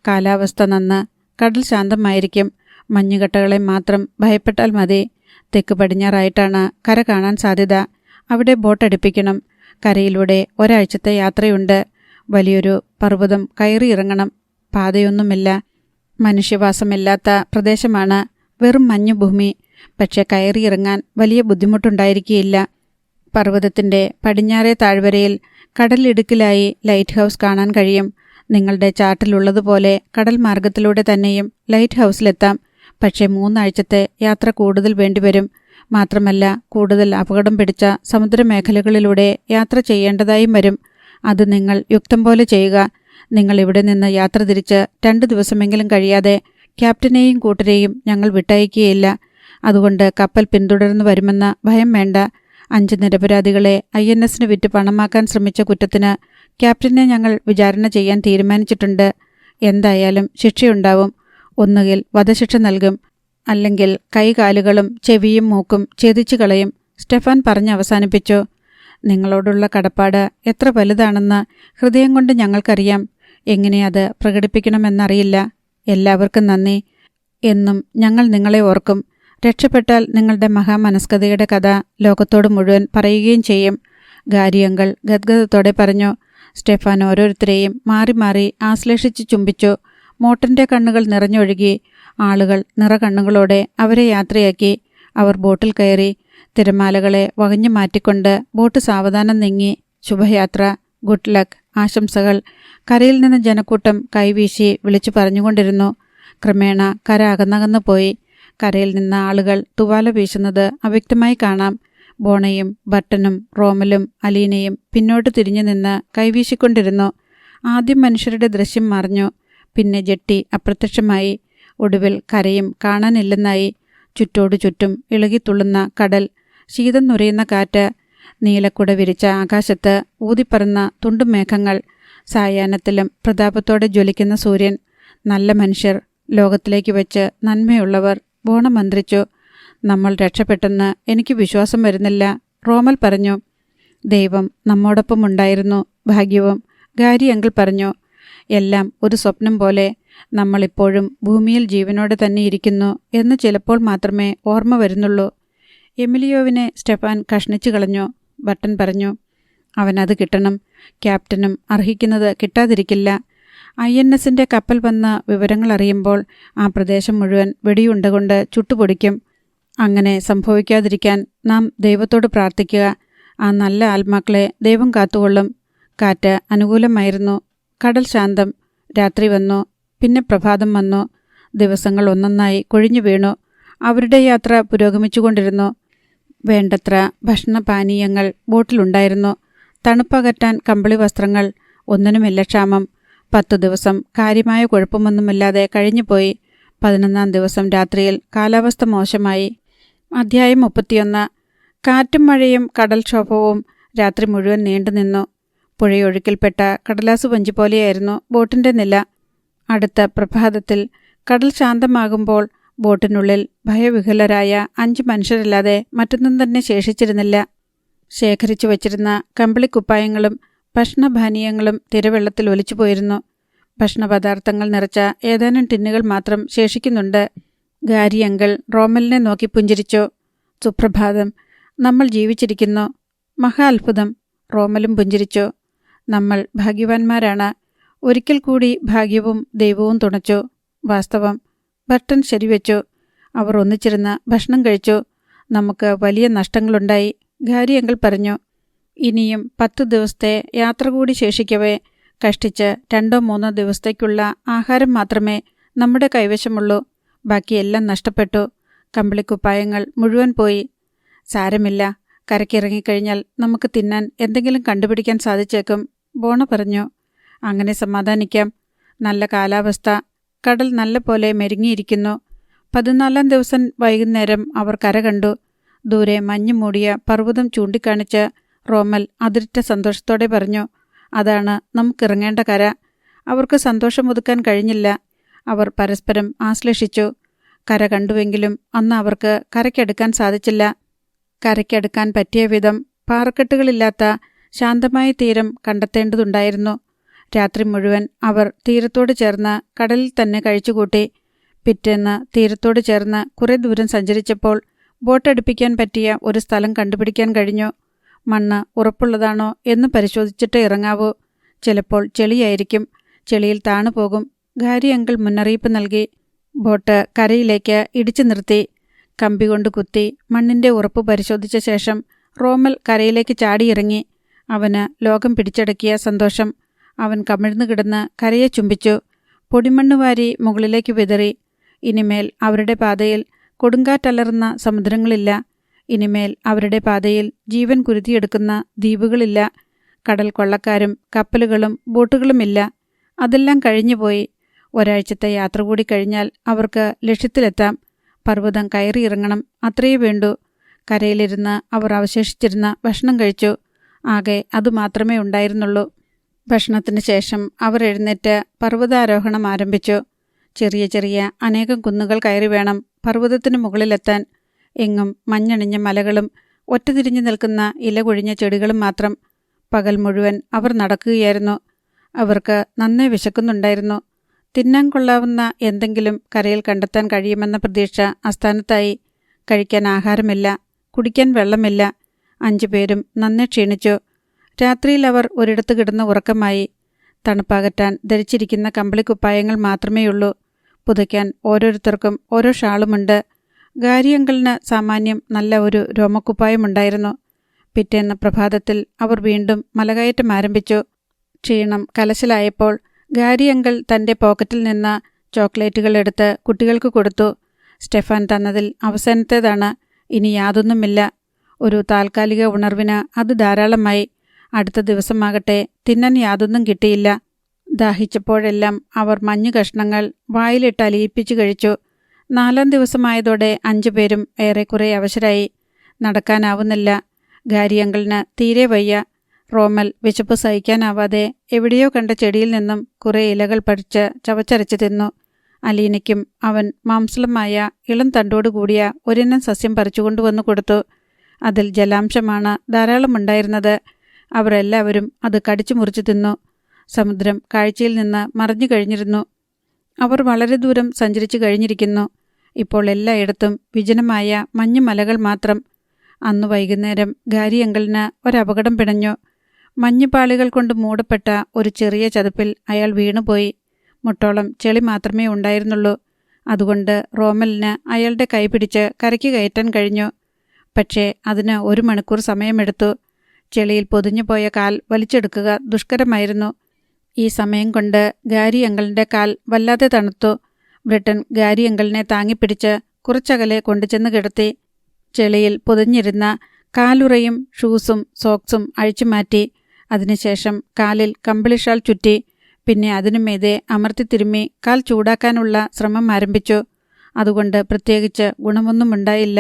കാലാവസ്ഥ നന്ന്. കടൽ ശാന്തമായിരിക്കും. മഞ്ഞുകട്ടകളെ മാത്രം ഭയപ്പെട്ടാൽ മതി. തെക്ക് പടിഞ്ഞാറായിട്ടാണ് കര കാണാൻ സാധ്യത. അവിടെ ബോട്ടടുപ്പിക്കണം. കരയിലൂടെ 1 ആഴ്ചത്തെ യാത്രയുണ്ട്. വലിയൊരു പർവ്വതം കയറിയിറങ്ങണം. പാതയൊന്നുമില്ല. മനുഷ്യവാസമില്ലാത്ത പ്രദേശമാണ്. വെറും മഞ്ഞുഭൂമി. പക്ഷെ കയറിയിറങ്ങാൻ വലിയ ബുദ്ധിമുട്ടുണ്ടായിരിക്കുകയില്ല. പർവ്വതത്തിൻ്റെ പടിഞ്ഞാറേ താഴ്വരയിൽ കടലിടുക്കിലായി ലൈറ്റ് ഹൗസ് കാണാൻ കഴിയും. നിങ്ങളുടെ ചാർട്ടിലുള്ളതുപോലെ കടൽ മാർഗത്തിലൂടെ തന്നെയും ലൈറ്റ് ഹൗസിലെത്താം. പക്ഷേ 3 ആഴ്ചത്തെ യാത്ര കൂടുതൽ വേണ്ടിവരും. മാത്രമല്ല കൂടുതൽ അപകടം പിടിച്ച സമുദ്രമേഖലകളിലൂടെ യാത്ര ചെയ്യേണ്ടതായും വരും. അത് നിങ്ങൾ യുക്തം പോലെ ചെയ്യുക. നിങ്ങൾ ഇവിടെ നിന്ന് യാത്ര തിരിച്ച് 2 ദിവസമെങ്കിലും കഴിയാതെ ക്യാപ്റ്റനെയും കൂട്ടരെയും ഞങ്ങൾ വിട്ടയക്കുകയില്ല. അതുകൊണ്ട് കപ്പൽ പിന്തുടർന്നു വരുമെന്ന ഭയം വേണ്ട. 5 നിരപരാധികളെ INSന് വിറ്റ് പണമാക്കാൻ ശ്രമിച്ച കുറ്റത്തിന് ക്യാപ്റ്റനെ ഞങ്ങൾ വിചാരണ ചെയ്യാൻ തീരുമാനിച്ചിട്ടുണ്ട്. എന്തായാലും ശിക്ഷയുണ്ടാവും. ഒന്നുകിൽ വധശിക്ഷ നൽകും, അല്ലെങ്കിൽ കൈകാലുകളും ചെവിയും മൂക്കും ഛേദിച്ചു കളയും. സ്റ്റെഫാൻ പറഞ്ഞ് അവസാനിപ്പിച്ചു. നിങ്ങളോടുള്ള കടപ്പാട് എത്ര വലുതാണെന്ന് ഹൃദയം കൊണ്ട് ഞങ്ങൾക്കറിയാം. എങ്ങനെ അത് പ്രകടിപ്പിക്കണമെന്നറിയില്ല. എല്ലാവർക്കും നന്ദി. എന്നും ഞങ്ങൾ നിങ്ങളെ ഓർക്കും. രക്ഷപ്പെട്ടാൽ നിങ്ങളുടെ മഹാമനസ്കതയുടെ കഥ ലോകത്തോട് മുഴുവൻ പറയുകയും ചെയ്യും. ഗാരി അങ്കിൾ ഗദ്ഗതത്തോടെ പറഞ്ഞു. സ്റ്റെഫാൻ ഓരോരുത്തരെയും മാറി മാറി ആശ്ലേഷിച്ച് ചുംബിച്ചു. മോട്ടന്റെ കണ്ണുകൾ നിറഞ്ഞൊഴുകി. ആളുകൾ നിറകണ്ണുകളോടെ അവരെ യാത്രയാക്കി. അവർ ബോട്ടിൽ കയറി. തിരമാലകളെ വകഞ്ഞു മാറ്റിക്കൊണ്ട് ബോട്ട് സാവധാനം നീങ്ങി. ശുഭയാത്ര, ഗുഡ് ലക്ക്, ആശംസകൾ. കരയിൽ നിന്ന് ജനക്കൂട്ടം കൈവീശി വിളിച്ചു പറഞ്ഞുകൊണ്ടിരുന്നു. ക്രമേണ കര അകന്നകന്നു പോയി. കരയിൽ നിന്ന് ആളുകൾ തുവാല വീശുന്നത് അവ്യക്തമായി കാണാം. ബോണയും ബട്ടനും റോമലും അലീനയും പിന്നോട്ട് തിരിഞ്ഞു നിന്ന് കൈവീശിക്കൊണ്ടിരുന്നു. ആദ്യം മനുഷ്യരുടെ ദൃശ്യം മറഞ്ഞു. പിന്നെ ജെട്ടി അപ്രത്യക്ഷമായി. ഒടുവിൽ കരയും കാണാനില്ലെന്നായി. ചുറ്റോടു ചുറ്റും ഇളകിത്തുള്ളുന്ന കടൽ, ശീതം നുരയുന്ന കാറ്റ്, നീലക്കുട വിരിച്ച ആകാശത്ത് ഊതിപ്പറന്ന തുണ്ടുമേഘങ്ങൾ, സായാഹ്നത്തിലും പ്രതാപത്തോടെ ജ്വലിക്കുന്ന സൂര്യൻ. നല്ല മനുഷ്യർ, ലോകത്തിലേക്ക് വെച്ച് നന്മയുള്ളവർ. ബോണ മന്ത്രിച്ചു. നമ്മൾ രക്ഷപ്പെട്ടെന്ന് എനിക്ക് വിശ്വാസം വരുന്നില്ല, റോമൽ പറഞ്ഞു. ദൈവം നമ്മോടൊപ്പം ഉണ്ടായിരുന്നു, ഭാഗ്യവും, ഗാരി അങ്കിൾ പറഞ്ഞു. എല്ലാം ഒരു സ്വപ്നം പോലെ. നമ്മളിപ്പോഴും ഭൂമിയിൽ ജീവനോടെ തന്നെ ഇരിക്കുന്നു എന്ന് ചിലപ്പോൾ മാത്രമേ ഓർമ്മ വരുന്നുള്ളൂ. എമിലിയോവിനെ സ്റ്റെഫാൻ കഷ്ണിച്ചു കളഞ്ഞു. ബട്ടൻ പറഞ്ഞു. അവനത് കിട്ടണം. ക്യാപ്റ്റനും അർഹിക്കുന്നത് കിട്ടാതിരിക്കില്ല. INS-ന്റെ കപ്പൽ വന്ന വിവരങ്ങൾ അറിയുമ്പോൾ ആ പ്രദേശം മുഴുവൻ വെടിയുണ്ടകൊണ്ട് ചുട്ടുപൊടിക്കും. അങ്ങനെ സംഭവിക്കാതിരിക്കാൻ നാം ദൈവത്തോട് പ്രാർത്ഥിക്കുക. ആ നല്ല ആത്മാക്കളെ ദൈവം കാത്തുകൊള്ളും. കാറ്റ് അനുകൂലമായിരുന്നു. കടൽ ശാന്തം. രാത്രി വന്നു. പിന്നെ പ്രഭാതം വന്നു. ദിവസങ്ങൾ ഒന്നൊന്നായി കൊഴിഞ്ഞു വീണു. അവരുടെ യാത്ര പുരോഗമിച്ചുകൊണ്ടിരുന്നു. വേണ്ടത്ര ഭക്ഷണപാനീയങ്ങൾ ബോട്ടിലുണ്ടായിരുന്നു. തണുപ്പകറ്റാൻ കമ്പിളി വസ്ത്രങ്ങൾ. ഒന്നിനുമില്ല ക്ഷാമം. 10 ദിവസം കാര്യമായ കുഴപ്പമൊന്നുമില്ലാതെ കഴിഞ്ഞുപോയി. 11-ാം ദിവസം രാത്രിയിൽ കാലാവസ്ഥ മോശമായി. അധ്യായം 31. കാറ്റും മഴയും കടൽക്ഷോഭവും രാത്രി മുഴുവൻ നീണ്ടുനിന്നു. പുഴയൊഴുക്കിൽപ്പെട്ട കടലാസു വഞ്ചി പോലെയായിരുന്നു ബോട്ടിന്റെ നില. അടുത്ത പ്രഭാതത്തിൽ കടൽ ശാന്തമാകുമ്പോൾ ബോട്ടിനുള്ളിൽ ഭയവിഹ്വലരായ 5 മനുഷ്യരല്ലാതെ മറ്റൊന്നും തന്നെ ശേഷിച്ചിരുന്നില്ല. ശേഖരിച്ചു വച്ചിരുന്ന കമ്പിളിക്കുപ്പായങ്ങളും ഭക്ഷണപാനീയങ്ങളും തിരവെള്ളത്തിൽ ഒലിച്ചുപോയിരുന്നു. ഭക്ഷണപദാർത്ഥങ്ങൾ നിറച്ച ഏതാനും ടിന്നുകൾ മാത്രം ശേഷിക്കുന്നുണ്ട്. ഗാരി അങ്കിൾ റോമലിനെ നോക്കി പുഞ്ചിരിച്ചു. സുപ്രഭാതം. നമ്മൾ ജീവിച്ചിരിക്കുന്നു. മഹാ അത്ഭുതം. റോമലും പുഞ്ചിരിച്ചു. നമ്മൾ ഭാഗ്യവാന്മാരാണ്. ഒരിക്കൽ കൂടി ഭാഗ്യവും ദൈവവും തുണച്ചു. വാസ്തവം. ബർട്ടൻ ശരിവെച്ചു. അവർ ഒന്നിച്ചിരുന്ന് ഭക്ഷണം കഴിച്ചു. നമുക്ക് വലിയ നഷ്ടങ്ങളുണ്ടായി, ഗാരി അങ്കിൾ പറഞ്ഞു. ഇനിയും 10 ദിവസത്തെ യാത്ര കൂടി ശേഷിക്കവേ കഷ്ടിച്ച് 2-3 ദിവസത്തേക്കുള്ള ആഹാരം മാത്രമേ നമ്മുടെ കൈവശമുള്ളൂ. ബാക്കിയെല്ലാം നഷ്ടപ്പെട്ടു. കമ്പിളിക്കുപ്പായങ്ങൾ മുഴുവൻ പോയി. സാരമില്ല, കരയ്ക്കിറങ്ങിക്കഴിഞ്ഞാൽ നമുക്ക് തിന്നാൻ എന്തെങ്കിലും കണ്ടുപിടിക്കാൻ സാധിച്ചേക്കും, ബോണ പറഞ്ഞു. അങ്ങനെ സമാധാനിക്കാം. നല്ല കാലാവസ്ഥ. കടൽ നല്ല പോലെ മെരുങ്ങിയിരിക്കുന്നു. 14-ാം ദിവസം വൈകുന്നേരം അവർ കര കണ്ടു. ദൂരെ മഞ്ഞു മൂടിയ പർവ്വതം ചൂണ്ടിക്കാണിച്ച് റോമൽ അതിരിറ്റ സന്തോഷത്തോടെ പറഞ്ഞു. അതാണ് നമുക്കിറങ്ങേണ്ട കര. അവർക്ക് സന്തോഷമൊതുക്കാൻ കഴിഞ്ഞില്ല. അവർ പരസ്പരം ആശ്ലേഷിച്ചു. കര കണ്ടുവെങ്കിലും അന്ന് അവർക്ക് കരയ്ക്കടുക്കാൻ സാധിച്ചില്ല. കരയ്ക്കടുക്കാൻ പറ്റിയ വിധം പാറക്കെട്ടുകളില്ലാത്ത ശാന്തമായ തീരം കണ്ടെത്തേണ്ടതുണ്ടായിരുന്നു. രാത്രി മുഴുവൻ അവർ തീരത്തോട് ചേർന്ന് കടലിൽ തന്നെ കഴിച്ചുകൂട്ടി. പിറ്റേന്ന് തീരത്തോട് ചേർന്ന് കുറെ ദൂരം സഞ്ചരിച്ചപ്പോൾ ബോട്ടടുപ്പിക്കാൻ പറ്റിയ ഒരു സ്ഥലം കണ്ടുപിടിക്കാൻ കഴിഞ്ഞു. മണ്ണ് ഉറപ്പുള്ളതാണോ എന്ന് പരിശോധിച്ചിട്ട് ഇറങ്ങാവൂ. ചിലപ്പോൾ ചെളിയായിരിക്കും. ചെളിയിൽ താണുപോകും. ഗാരി അങ്കിൾ മുന്നറിയിപ്പ് നൽകി. ബോട്ട് കരയിലേക്ക് ഇടിച്ചു നിർത്തി. കമ്പി കൊണ്ട് കുത്തി മണ്ണിന്റെ ഉറപ്പ് പരിശോധിച്ച ശേഷം റോമൽ കരയിലേക്ക് ചാടിയിറങ്ങി. അവന് ലോകം പിടിച്ചടക്കിയ സന്തോഷം. അവൻ കമിഴ്ന്നു കിടന്ന് കരയെ ചുംബിച്ചു. പൊടിമണ്ണ് വാരി മുകളിലേക്ക് വിതറി. ഇനിമേൽ അവരുടെ പാതയിൽ കൊടുങ്കാറ്റലറുന്ന സമുദ്രങ്ങളില്ല. ഇനിമേൽ അവരുടെ പാതയിൽ ജീവൻ കുരുതിയെടുക്കുന്ന ദ്വീപുകളില്ല. കടൽ കൊള്ളക്കാരും കപ്പലുകളും ബോട്ടുകളുമില്ല. അതെല്ലാം കഴിഞ്ഞുപോയി. ഒരാഴ്ചത്തെ യാത്ര കൂടി കഴിഞ്ഞാൽ അവർക്ക് ലക്ഷ്യത്തിലെത്താം. പർവ്വതം കയറിയിറങ്ങണം, അത്രയേ വേണ്ടൂ. കരയിലിരുന്ന് അവർ അവശേഷിച്ചിരുന്ന ഭക്ഷണം കഴിച്ചു. ആകെ അതുമാത്രമേ ഉണ്ടായിരുന്നുള്ളൂ. ഭക്ഷണത്തിന് ശേഷം അവർ എഴുന്നേറ്റ് പർവ്വതാരോഹണം ആരംഭിച്ചു. ചെറിയ ചെറിയ അനേകം കുന്നുകൾ കയറി വേണം പർവ്വതത്തിന് മുകളിലെത്താൻ. എങ്ങും മഞ്ഞണിഞ്ഞ മലകളും ഒറ്റതിരിഞ്ഞു നിൽക്കുന്ന ഇല കൊഴിഞ്ഞ ചെടികളും മാത്രം. പകൽ മുഴുവൻ അവർ നടക്കുകയായിരുന്നു. അവർക്ക് നന്നേ വിശക്കുന്നുണ്ടായിരുന്നു. തിന്നാൻ കൊള്ളാവുന്ന എന്തെങ്കിലും കരയിൽ കണ്ടെത്താൻ കഴിയുമെന്ന പ്രതീക്ഷ അസ്ഥാനത്തായി. കഴിക്കാൻ ആഹാരമില്ല, കുടിക്കാൻ വെള്ളമില്ല. 5 പേരും നന്നേ ക്ഷീണിച്ചു. രാത്രിയിൽ അവർ ഒരിടത്ത് കിടന്ന് ഉറക്കമായി. തണുപ്പകറ്റാൻ ധരിച്ചിരിക്കുന്ന കമ്പിളിക്കുപ്പായങ്ങൾ മാത്രമേയുള്ളൂ. പുതയ്ക്കാൻ ഓരോരുത്തർക്കും ഓരോ ഷാളുമുണ്ട്. ഗാരിയങ്കിളിന് സാമാന്യം നല്ല ഒരു രോമക്കുപ്പായമുണ്ടായിരുന്നു. പിറ്റേന്ന് പ്രഭാതത്തിൽ അവർ വീണ്ടും മലകയറ്റം ആരംഭിച്ചു. ക്ഷീണം കലശലായപ്പോൾ ഗാരിയങ്കിൾ തൻ്റെ പോക്കറ്റിൽ നിന്ന് ചോക്ലേറ്റുകൾ എടുത്ത് കുട്ടികൾക്ക് കൊടുത്തു. സ്റ്റെഫാൻ തന്നതിൽ അവസാനത്തേതാണ്. ഇനി യാതൊന്നുമില്ല. ഒരു താൽക്കാലിക ഉണർവിന് അത് ധാരാളമായി. അടുത്ത ദിവസമാകട്ടെ തിന്നാൻ യാതൊന്നും കിട്ടിയില്ല. ദാഹിച്ചപ്പോഴെല്ലാം അവർ മഞ്ഞു കഷ്ണങ്ങൾ വായിലിട്ട് അലിയിപ്പിച്ചു കഴിച്ചു. 4-ാം ദിവസമായതോടെ 5 പേരും ഏറെക്കുറെ അവശരായി. നടക്കാനാവുന്നില്ല. ഗാരിയങ്കിളിന് തീരെ വയ്യ. റോമൽ വിശപ്പ് സഹിക്കാനാവാതെ എവിടെയോ കണ്ട ചെടിയിൽ നിന്നും കുറേ ഇലകൾ പറിച്ച് ചവച്ചരച്ച് തിന്നു. അലീനയ്ക്കും അവൻ മാംസളമായ ഇളം തണ്ടോടുകൂടിയ ഒരിനം സസ്യം പറിച്ചുകൊണ്ടുവന്നു കൊടുത്തു. അതിൽ ജലാംശമാണ് ധാരാളമുണ്ടായിരുന്നത്. അവർ എല്ലാവരും അത് കടിച്ചു മുറിച്ചു തിന്നു. സമുദ്രം കാഴ്ചയിൽ നിന്ന് മറഞ്ഞു കഴിഞ്ഞിരുന്നു. അവർ വളരെ ദൂരം സഞ്ചരിച്ചു കഴിഞ്ഞിരിക്കുന്നു. ഇപ്പോൾ എല്ലായിടത്തും വിജനമായ മഞ്ഞുമലകൾ മാത്രം. അന്നു വൈകുന്നേരം ഗാരിയങ്കിളിന് ഒരപകടം പിണഞ്ഞു. മഞ്ഞുപാളികൾ കൊണ്ട് മൂടപ്പെട്ട ഒരു ചെറിയ ചതുപ്പിൽ അയാൾ വീണുപോയി. മുട്ടോളം ചെളി മാത്രമേ ഉണ്ടായിരുന്നുള്ളൂ. അതുകൊണ്ട് റോമലിന് അയാളുടെ കൈ പിടിച്ച് കരയ്ക്ക് കയറ്റാൻ കഴിഞ്ഞു. പക്ഷേ അതിന് 1 മണിക്കൂർ സമയമെടുത്തു. ചെളിയിൽ പൊതിഞ്ഞുപോയ കാൽ വലിച്ചെടുക്കുക ദുഷ്കരമായിരുന്നു. ഈ സമയം കൊണ്ട് ഗാരിയങ്കിളിൻ്റെ കാൽ വല്ലാതെ തണുത്തു. ബ്രിട്ടൻ ഗാരിയങ്കിളിനെ താങ്ങിപ്പിടിച്ച് കുറച്ചകലെ കൊണ്ടുചെന്ന് കിടത്തി. ചെളിയിൽ പൊതിഞ്ഞിരുന്ന കാലുറയും ഷൂസും സോക്സും അഴിച്ചുമാറ്റി. അതിനുശേഷം കാലിൽ കമ്പിളിഷാൾ ചുറ്റി. പിന്നെ അതിനുമീതെ അമർത്തി തിരുമ്മി കാൽ ചൂടാക്കാനുള്ള ശ്രമം ആരംഭിച്ചു. അതുകൊണ്ട് പ്രത്യേകിച്ച് ഗുണമൊന്നുമുണ്ടായില്ല.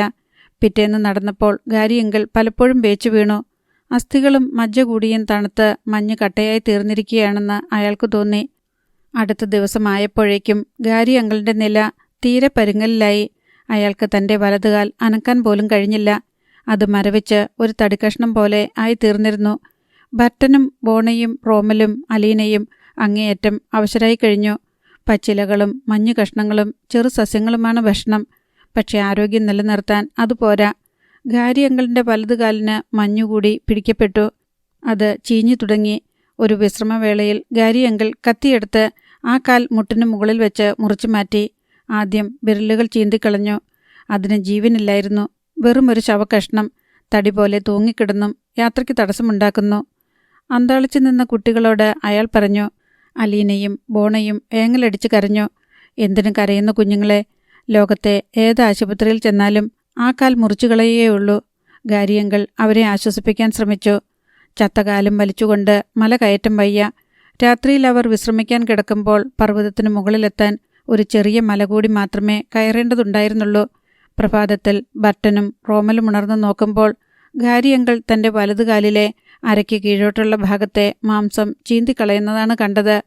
പിറ്റേന്ന് നടന്നപ്പോൾ ഗാരിയങ്കിൾ പലപ്പോഴും വേച്ചു വീണു. അസ്ഥികളും മജ്ജ കൂടിയും തണുത്ത് മഞ്ഞ് കട്ടയായി തീർന്നിരിക്കുകയാണെന്ന് അയാൾക്ക് തോന്നി. അടുത്ത ദിവസമായപ്പോഴേക്കും ഗാരിയങ്കിളിൻ്റെ നില തീരെ പരുങ്ങലിലായി. അയാൾക്ക് തൻ്റെ വലതുകാൽ അനക്കാൻ പോലും കഴിഞ്ഞില്ല. അത് മരവിച്ച് ഒരു തടിക്കഷ്ണം പോലെ ആയി തീർന്നിരുന്നു. ബർട്ടനും ബോണയും റോമലും അലീനയും അങ്ങേയറ്റം അവശരായി കഴിഞ്ഞു. പച്ചിലകളും മഞ്ഞു കഷ്ണങ്ങളും ചെറു സസ്യങ്ങളുമാണ് ഭക്ഷണം. പക്ഷേ ആരോഗ്യം നിലനിർത്താൻ അതുപോരാ. ഗാരിയങ്കിളിൻ്റെ വലതുകാലിന് മഞ്ഞുകൂടി പിടിക്കപ്പെട്ടു. അത് ചീഞ്ഞു തുടങ്ങി. ഒരു വിശ്രമവേളയിൽ ഗാരിയങ്കിൾ കത്തിയെടുത്ത് ആ കാൽ മുട്ടിന് മുകളിൽ വെച്ച് മുറിച്ചു മാറ്റി. ആദ്യം വിരലുകൾ ചീന്തിക്കളഞ്ഞു. അതിന് ജീവനില്ലായിരുന്നു. വെറുമൊരു ശവകഷ്ണം തടി പോലെ തൂങ്ങിക്കിടന്നും യാത്രയ്ക്ക് തടസ്സമുണ്ടാക്കുന്നു. അന്താളിച്ചു നിന്ന കുട്ടികളോട് അയാൾ പറഞ്ഞു. അലീനയും ബോണയും ഏങ്ങലടിച്ച് കരഞ്ഞു. എന്തിനു കരയുന്ന കുഞ്ഞുങ്ങളെ? ലോകത്തെ ഏത് ആശുപത്രിയിൽ ചെന്നാലും ആ കാൽ മുറിച്ചുകളയുകയുള്ളൂ. ഗാരിയങ്കിൾ അവരെ ആശ്വസിപ്പിക്കാൻ ശ്രമിച്ചു. ചത്തകാലം വലിച്ചുകൊണ്ട് മല കയറ്റം വയ്യ. രാത്രിയിൽ അവർ വിശ്രമിക്കാൻ കിടക്കുമ്പോൾ പർവ്വതത്തിന് മുകളിലെത്താൻ ഒരു ചെറിയ മല കൂടി മാത്രമേ കയറേണ്ടതുണ്ടായിരുന്നുള്ളൂ. പ്രഭാതത്തിൽ ബർട്ടനും റോമലും ഉണർന്നു നോക്കുമ്പോൾ ഗാരിയങ്കിൾ തൻ്റെ വലതുകാലിലെ അരയ്ക്ക് കീഴോട്ടുള്ള ഭാഗത്തെ മാംസം ചീന്തിക്കളയുന്നതാണ് കണ്ടത്.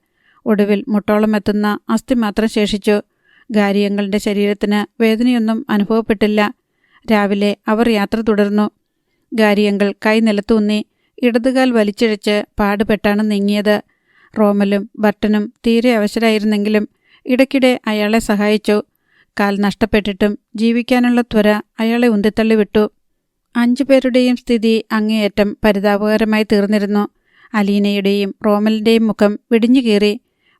ഒടുവിൽ മുട്ടോളം എത്തുന്ന അസ്ഥി മാത്രം ശേഷിച്ചു. ഗാരിയങ്കിളിൻ്റെ ശരീരത്തിന് വേദനയൊന്നും അനുഭവപ്പെട്ടില്ല. രാവിലെ അവർ യാത്ര തുടർന്നു. ഗാരിയങ്കിൾ കൈ നിലത്തൂന്നി ഇടതുകാൽ വലിച്ചിഴച്ച് പാടുപെട്ടാണ് നീങ്ങിയത്. റോമലും ബർട്ടനും തീരെ അവശരായിരുന്നെങ്കിലും ഇടയ്ക്കിടെ അയാളെ സഹായിച്ചു. കാൽ നഷ്ടപ്പെട്ടിട്ടും ജീവിക്കാനുള്ള ത്വര അയാളെ ഉന്തിത്തള്ളി വിട്ടു. 5 പേരുടെയും സ്ഥിതി അങ്ങേയറ്റം പരിതാപകരമായി തീർന്നിരുന്നു. അലീനയുടെയും റോമലിൻ്റെയും മുഖം വെടിഞ്ഞുകീറി.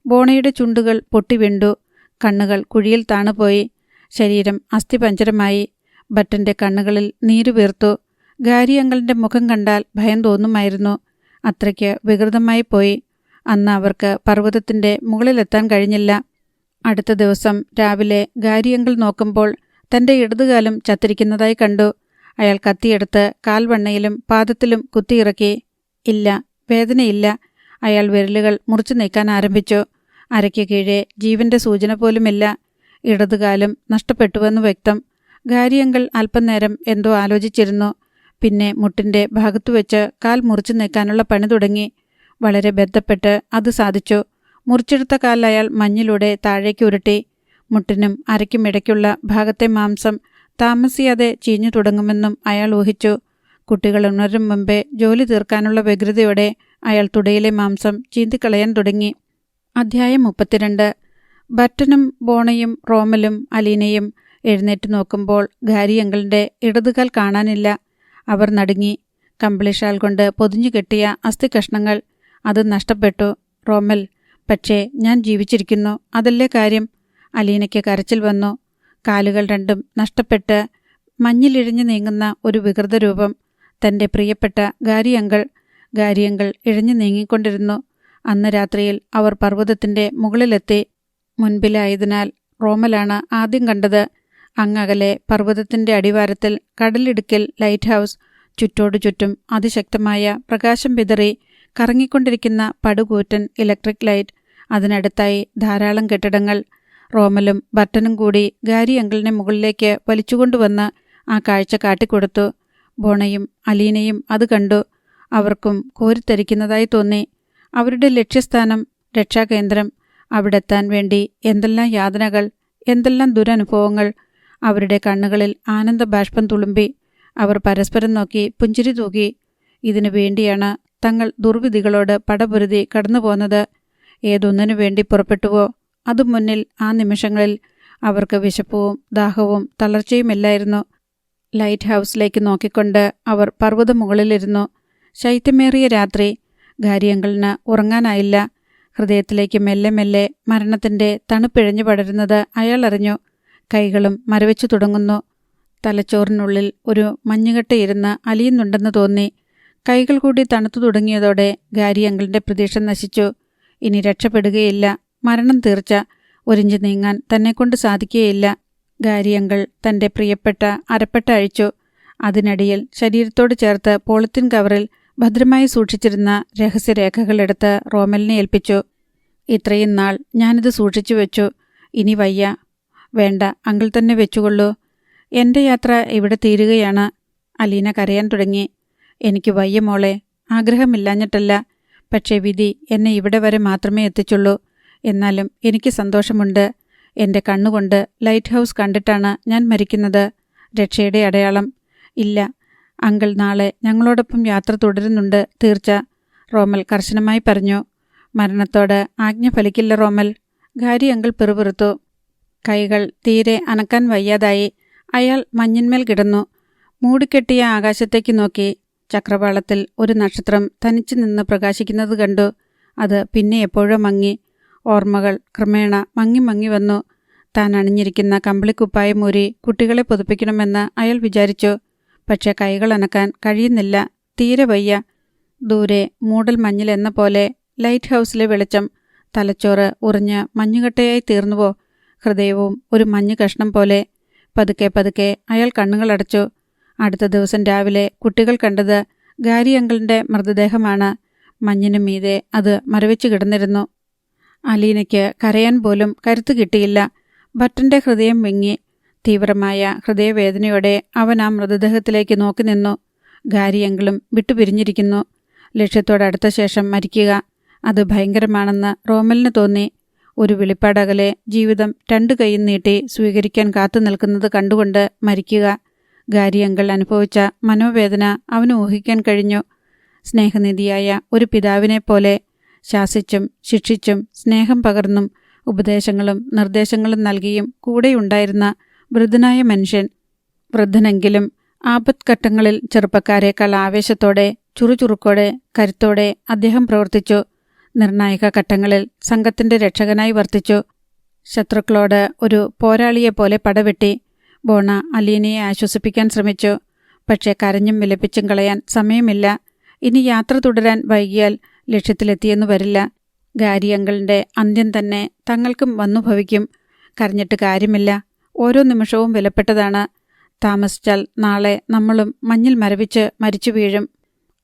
ബോണയുടെ ചുണ്ടുകൾ പൊട്ടിവിണ്ടു. കണ്ണുകൾ കുഴിയിൽ താണുപോയി. ശരീരം അസ്ഥിപഞ്ചരമായി. ബട്ടൻ്റെ കണ്ണുകളിൽ നീരു വീർത്തു. ഗാരിയങ്കിളിൻ്റെ മുഖം കണ്ടാൽ ഭയം തോന്നുമായിരുന്നു. അത്രയ്ക്ക് വികൃതമായി പോയി. അന്ന് അവർക്ക് പർവ്വതത്തിൻ്റെ മുകളിലെത്താൻ കഴിഞ്ഞില്ല. അടുത്ത ദിവസം രാവിലെ ഗാരിയങ്കിൾ നോക്കുമ്പോൾ തൻ്റെ ഇടതുകാലും ചത്തിരിക്കുന്നതായി കണ്ടു. അയാൾ കത്തിയെടുത്ത് കാൽവണ്ണയിലും പാദത്തിലും കുത്തിയിറക്കി. ഇല്ല, വേദനയില്ല. അയാൾ വിരലുകൾ മുറിച്ചു നീക്കാൻ ആരംഭിച്ചു. അരയ്ക്ക് കീഴെ ജീവന്റെ സൂചന പോലുമില്ല. ഇടതുകാലും നഷ്ടപ്പെട്ടുവെന്ന് വ്യക്തം. ഗാരിയങ്കിൾ അല്പനേരം എന്തോ ആലോചിച്ചിരുന്നു. പിന്നെ മുട്ടിൻ്റെ ഭാഗത്തുവെച്ച് കാൽ മുറിച്ചു നീക്കാനുള്ള പണി തുടങ്ങി. വളരെ ബന്ധപ്പെട്ട് അത് സാധിച്ചു. മുറിച്ചെടുത്ത കാൽ അയാൾ മഞ്ഞിലൂടെ താഴേക്ക് ഉരുട്ടി. മുട്ടിനും അരയ്ക്കും ഇടയ്ക്കുള്ള ഭാഗത്തെ മാംസം താമസിയാതെ ചീഞ്ഞു തുടങ്ങുമെന്നും അയാൾ ഊഹിച്ചു. കുട്ടികൾ ഉണരും മുമ്പേ ജോലി തീർക്കാനുള്ള വ്യഗ്രതയോടെ അയാൾ തുടയിലെ മാംസം ചീന്തിക്കളയാൻ തുടങ്ങി. അധ്യായം 32. ബർട്ടനും ബോണയും റോമലും അലീനയും എഴുന്നേറ്റ് നോക്കുമ്പോൾ ഗാരി അങ്കിളിൻ്റെ ഇടതുകാൽ കാണാനില്ല. അവർ നടുങ്ങി. കമ്പിളിഷാൽ കൊണ്ട് പൊതിഞ്ഞു കെട്ടിയ അസ്ഥികഷ്ണങ്ങൾ, അത് നഷ്ടപ്പെട്ടു. റോമൽ: പക്ഷേ ഞാൻ ജീവിച്ചിരിക്കുന്നു, അതല്ലേ കാര്യം. അലീനയ്ക്ക് കരച്ചിൽ വന്നു. കാലുകൾ രണ്ടും നഷ്ടപ്പെട്ട് മഞ്ഞിലിഴഞ്ഞു നീങ്ങുന്ന ഒരു വികൃത രൂപം. തൻ്റെ പ്രിയപ്പെട്ട ഗാരി അങ്കിൾ ഇഴഞ്ഞു നീങ്ങിക്കൊണ്ടിരുന്നു. അന്ന് രാത്രിയിൽ അവർ പർവ്വതത്തിൻ്റെ മുകളിലെത്തി. മുൻപിലായതിനാൽ റോമലാണ് ആദ്യം കണ്ടത്. അങ്ങകലെ പർവ്വതത്തിൻ്റെ അടിവാരത്തിൽ കടലിടുക്കിൽ ലൈറ്റ് ഹൗസ്. ചുറ്റോടു ചുറ്റും അതിശക്തമായ പ്രകാശം വിതറി കറങ്ങിക്കൊണ്ടിരിക്കുന്ന പടുകൂറ്റൻ ഇലക്ട്രിക് ലൈറ്റ്. അതിനടുത്തായി ധാരാളം കെട്ടിടങ്ങൾ. റോമലും ബർട്ടനും കൂടി ഗാരി അങ്കിളിനെ മുകളിലേക്ക് വലിച്ചുകൊണ്ടുവന്ന് ആ കാഴ്ച കാട്ടിക്കൊടുത്തു. ബോണയും അലീനയും അത് കണ്ടു. അവർക്കും കോരിത്തരിക്കുന്നതായി തോന്നി. അവരുടെ ലക്ഷ്യസ്ഥാനം, രക്ഷാകേന്ദ്രം, അവിടെത്താൻ വേണ്ടി എന്തെല്ലാം യാതനകൾ, എന്തെല്ലാം ദുരനുഭവങ്ങൾ. അവരുടെ കണ്ണുകളിൽ ആനന്ദബാഷ്പം തുളുമ്പി. അവർ പരസ്പരം നോക്കി പുഞ്ചിരി തൂകി. ഇതിനു വേണ്ടിയാണ് തങ്ങൾ ദുർവിധികളോട് പടപൊരുതി കടന്നുപോന്നത്. ഏതൊന്നിനു വേണ്ടി പുറപ്പെട്ടുവോ അത് മുന്നിൽ ആ നിമിഷങ്ങളിൽ അവർക്ക് വിശപ്പവും ദാഹവും തളർച്ചയുമില്ലായിരുന്നു. ലൈറ്റ് ഹൗസിലേക്ക് നോക്കിക്കൊണ്ട് അവർ പർവ്വതമുകളിലിരുന്നു. ശൈത്യമേറിയ രാത്രി. ഗാരി അങ്കിളിന് ഉറങ്ങാനായില്ല. ഹൃദയത്തിലേക്ക് മെല്ലെ മെല്ലെ മരണത്തിൻ്റെ തണുപ്പിഴഞ്ഞു പടരുന്നത് അയാൾ അറിഞ്ഞു. കൈകളും മരവിച്ചു തുടങ്ങുന്നു. തലച്ചോറിനുള്ളിൽ ഒരു മഞ്ഞുകട്ടയിരുന്ന് അലിയുന്നുണ്ടെന്ന് തോന്നി. കൈകൾ കൂടി തണുത്തു തുടങ്ങിയതോടെ ഗാരി അങ്കിളിൻ്റെ പ്രതീക്ഷ നശിച്ചു. ഇനി രക്ഷപ്പെടുകയില്ല, മരണം തീർച്ച. ഒരിഞ്ച് നീങ്ങാൻ തന്നെക്കൊണ്ട് സാധിക്കുകയില്ല. ഗാരി അങ്കിൾ തൻ്റെ പ്രിയപ്പെട്ട അരപ്പട്ട അഴിച്ചു. അതിനടിയിൽ ശരീരത്തോട് ചേർത്ത് പോളിത്തീൻ കവറിൽ ഭദ്രമായി സൂക്ഷിച്ചിരുന്ന രഹസ്യരേഖകളെടുത്ത് റോമലിനെ ഏൽപ്പിച്ചു. ഇത്രയും നാൾ ഞാനിത് സൂക്ഷിച്ചു വെച്ചു. ഇനി വയ്യ. വേണ്ട, അങ്കിൾ തന്നെ വെച്ചുകൊള്ളൂ. എൻ്റെ യാത്ര ഇവിടെ തീരുകയാണ്. അലീന കരയാൻ തുടങ്ങി. എനിക്ക് വയ്യ മോളെ. ആഗ്രഹമില്ലാഞ്ഞിട്ടല്ല. പക്ഷേ വിധി എന്നെ ഇവിടെ വരെ മാത്രമേ എത്തിച്ചുള്ളൂ. എന്നാലും എനിക്ക് സന്തോഷമുണ്ട്. എൻ്റെ കണ്ണുകൊണ്ട് ലൈറ്റ് ഹൗസ് കണ്ടിട്ടാണ് ഞാൻ മരിക്കുന്നത്. രക്ഷയുടെ അടയാളം. ഇല്ല, അങ്കിൾ നാളെ ഞങ്ങളോടൊപ്പം യാത്ര തുടരുന്നുണ്ട്, തീർച്ച, റോമൽ കർശനമായി പറഞ്ഞു. മരണത്തോട് ആജ്ഞ ഫലിക്കില്ല റോമൽ. ഗാരി അങ്കിൾ പിറുപിറുത്തു. കൈകൾ തീരെ അനക്കാൻ വയ്യാതായി. അയാൾ മഞ്ഞിന്മേൽ കിടന്നു. മൂടിക്കെട്ടിയ ആകാശത്തേക്ക് നോക്കി. ചക്രവാളത്തിൽ ഒരു നക്ഷത്രം തനിച്ചു നിന്ന് പ്രകാശിക്കുന്നത് കണ്ടു. അത് പിന്നെ എപ്പോഴോ മങ്ങി. ഓർമ്മകൾ ക്രമേണ മങ്ങി മങ്ങി വന്നു. താൻ അണിഞ്ഞിരിക്കുന്ന കമ്പിളിക്കുപ്പായം ഊരി കുട്ടികളെ പുതുപ്പിക്കണമെന്ന് അയാൾ വിചാരിച്ചു. പക്ഷേ കൈകൾ അനക്കാൻ കഴിയുന്നില്ല. തീരെ വയ്യ. ദൂരെ മൂടൽ മഞ്ഞിലെന്ന പോലെ ലൈറ്റ് ഹൗസിലെ വെളിച്ചം. തലച്ചോറ് ഉറിഞ്ഞ് മഞ്ഞുകട്ടയായി തീർന്നുവോ? ഹൃദയവും ഒരു മഞ്ഞു കഷ്ണം പോലെ. പതുക്കെ പതുക്കെ അയാൾ കണ്ണുകളടച്ചു. അടുത്ത ദിവസം രാവിലെ കുട്ടികൾ കണ്ടത് ഗാരി അങ്കിളിൻ്റെ മൃതദേഹമാണ്. മഞ്ഞിനു മീതെ അത് മരവിച്ചു കിടന്നിരുന്നു. അലീനയ്ക്ക് കരയാൻ പോലും കരുത്ത് കിട്ടിയില്ല. ബർട്ടൻ്റെ ഹൃദയം വിങ്ങി. തീവ്രമായ ഹൃദയവേദനയോടെ അവൻ ആ മൃതദേഹത്തിലേക്ക് നോക്കി നിന്നു. ഗാരി അങ്കിളും വിട്ടുപിരിഞ്ഞിരിക്കുന്നു. ലക്ഷ്യത്തോടടുത്ത ശേഷം മരിക്കുക, അത് ഭയങ്കരമാണെന്ന് റോമലിന് തോന്നി. ഒരു വിളിപ്പാടകലെ ജീവിതം രണ്ടു കൈയും നീട്ടി സ്വീകരിക്കാൻ കാത്തു നിൽക്കുന്നത് കണ്ടുകൊണ്ട് മരിക്കുക. ഗാരി അങ്കിൾ അനുഭവിച്ച മനോവേദന അവന് ഊഹിക്കാൻ കഴിഞ്ഞു. സ്നേഹനിധിയായ ഒരു പിതാവിനെ പോലെ ശാസിച്ചും ശിക്ഷിച്ചും സ്നേഹം പകർന്നും ഉപദേശങ്ങളും നിർദ്ദേശങ്ങളും നൽകിയും കൂടെയുണ്ടായിരുന്ന വൃദ്ധനായ മനുഷ്യൻ. വൃദ്ധനെങ്കിലും ആപത്ഘട്ടങ്ങളിൽ ചെറുപ്പക്കാരേക്കാൾ ആവേശത്തോടെ, ചുറുചുറുക്കോടെ, കരുത്തോടെ അദ്ദേഹം പ്രവർത്തിച്ചു. നിർണായക ഘട്ടങ്ങളിൽ സംഘത്തിൻ്റെ രക്ഷകനായി വർത്തിച്ചു. ശത്രുക്കളോട് ഒരു പോരാളിയെപ്പോലെ പടവെട്ടി. ബോണ അലീനയെ ആശ്വസിപ്പിക്കാൻ ശ്രമിച്ചു. പക്ഷേ കരഞ്ഞും വിലപിച്ചും കളയാൻ സമയമില്ല. ഇനി യാത്ര തുടരാൻ വൈകിയാൽ ലക്ഷ്യത്തിലെത്തിയെന്നു വരില്ല. ഗാരി അങ്കിളിൻ്റെ അന്ത്യം തന്നെ തങ്ങൾക്കും വന്നു ഭവിക്കും. കരഞ്ഞിട്ട് കാര്യമില്ല. ഓരോ നിമിഷവും വിലപ്പെട്ടതാണ്. താമസിച്ചാൽ നാളെ നമ്മളും മഞ്ഞിൽ മരവിച്ച് മരിച്ചു വീഴും.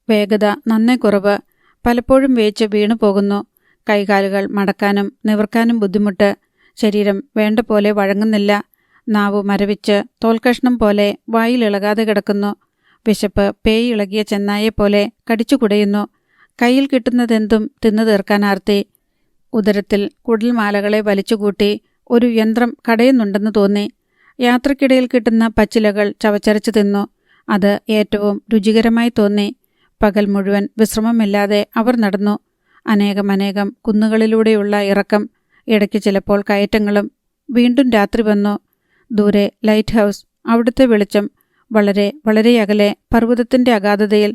വേഗത നന്നേ കുറവ്. പലപ്പോഴും വേച്ച് വീണു പോകുന്നു. കൈകാലുകൾ മടക്കാനും നിവർക്കാനും ബുദ്ധിമുട്ട്. ശരീരം വേണ്ട പോലെ വഴങ്ങുന്നില്ല. നാവു മരവിച്ച് തോൽക്കഷ്ണം പോലെ വായിലിളകാതെ കിടക്കുന്നു. വിശപ്പ് പേയിളകിയ ചെന്നായെ പോലെ കടിച്ചു കുടയുന്നു. കയ്യിൽ കിട്ടുന്നതെന്തും തിന്നു തീർക്കാൻ ആർത്തി. ഉദരത്തിൽ കുടൽമാലകളെ വലിച്ചുകൂട്ടി ഒരു യന്ത്രം കടയുന്നുണ്ടെന്ന് തോന്നി. യാത്രക്കിടയിൽ കിട്ടുന്ന പച്ചിലകൾ ചവച്ചരച്ചു തിന്നു. അത് ഏറ്റവും രുചികരമായി തോന്നി. പകൽ മുഴുവൻ വിശ്രമമില്ലാതെ അവർ നടന്നു. അനേകം കുന്നുകളിലൂടെയുള്ള ഇറക്കം, ഇടയ്ക്ക് ചിലപ്പോൾ കയറ്റങ്ങളും. വീണ്ടും രാത്രി വന്നു. ദൂരെ ലൈറ്റ് ഹൗസ്, അവിടുത്തെ വെളിച്ചം. വളരെ അകലെ പർവ്വതത്തിൻ്റെ അഗാധതയിൽ.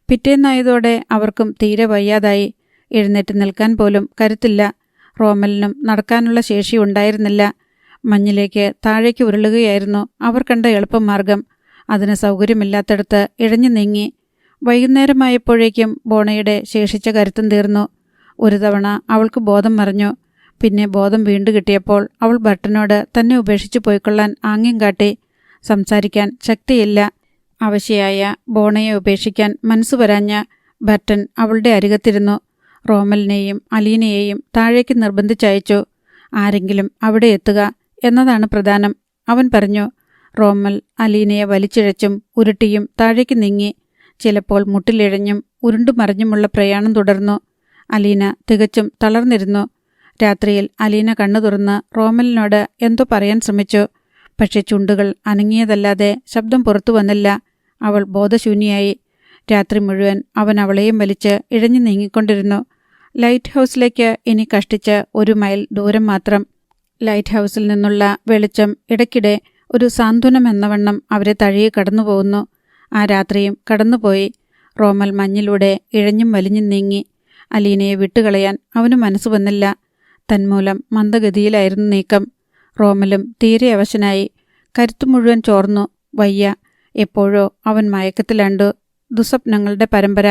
പിറ്റേന്നായതോടെ അവർക്കും തീരെ വയ്യാതായി. എഴുന്നേറ്റ് നിൽക്കാൻ പോലും കരുത്തില്ല. റോമലിനും നടക്കാനുള്ള ശേഷി ഉണ്ടായിരുന്നില്ല. മഞ്ഞിലേക്ക് താഴേക്ക് ഉരുളുകയായിരുന്നു അവർ കണ്ട എളുപ്പമാർഗം. അതിന് സൗകര്യമില്ലാത്തടത്ത് ഇഴഞ്ഞു നീങ്ങി. വൈകുന്നേരമായപ്പോഴേക്കും ബോണയുടെ ശേഷിച്ച കരുത്തും തീർന്നു. ഒരു തവണ അവൾക്ക് ബോധം മറിഞ്ഞു. പിന്നെ ബോധം വീണ്ടു കിട്ടിയപ്പോൾ അവൾ ബർട്ടനോട് തന്നെ ഉപേക്ഷിച്ചു പോയിക്കൊള്ളാൻ ആംഗ്യം കാട്ടി. സംസാരിക്കാൻ ശക്തിയില്ല. അവശയായ ബോണയെ ഉപേക്ഷിക്കാൻ മനസ്സു വരാഞ്ഞ ബർട്ടൻ അവളുടെ അരികത്തിരുന്നു. റോമലിനെയും അലീനയെയും താഴേക്ക് നിർബന്ധിച്ചയച്ചു. ആരെങ്കിലും അവിടെ എത്തുക എന്നതാണ് പ്രധാനം, അവൻ പറഞ്ഞു. റോമൽ അലീനയെ വലിച്ചിഴച്ചും ഉരുട്ടിയും താഴേക്ക് നീങ്ങി. ചിലപ്പോൾ മുട്ടിലിഴഞ്ഞും ഉരുണ്ടുമറിഞ്ഞുമുള്ള പ്രയാണം തുടർന്നു. അലീന തികച്ചും തളർന്നിരുന്നു. രാത്രിയിൽ അലീന കണ്ണു തുറന്ന് റോമലിനോട് എന്തോ പറയാൻ ശ്രമിച്ചു. പക്ഷെ ചുണ്ടുകൾ അനങ്ങിയതല്ലാതെ ശബ്ദം പുറത്തു വന്നില്ല. അവൾ ബോധശൂന്യയായി. രാത്രി മുഴുവൻ അവൻ അവളെയും വലിച്ച് ഇഴഞ്ഞു നീങ്ങിക്കൊണ്ടിരുന്നു. ലൈറ്റ് ഹൗസിലേക്ക് ഇനി കഷ്ടിച്ച് 1 മൈൽ ദൂരം മാത്രം. ലൈറ്റ് ഹൗസിൽ നിന്നുള്ള വെളിച്ചം ഇടയ്ക്കിടെ ഒരു സാന്ത്വനമെന്നവണ്ണം അവരെ തഴുകി കടന്നുപോകുന്നു. ആ രാത്രിയും കടന്നുപോയി. റോമൽ മഞ്ഞിലൂടെ ഇഴഞ്ഞും വലിഞ്ഞും നീങ്ങി. അലീനയെ വിട്ടുകളയാൻ അവന് മനസ്സ് വന്നില്ല. തന്മൂലം മന്ദഗതിയിലായിരുന്നു നീക്കം. റോമലും തീരെ അവശനായി. കരുത്തു മുഴുവൻ ചോർന്നു. വയ്യ. എപ്പോഴോ അവൻ മയക്കത്തിലണ്ടു. ദുസ്വപ്നങ്ങളുടെ പരമ്പര.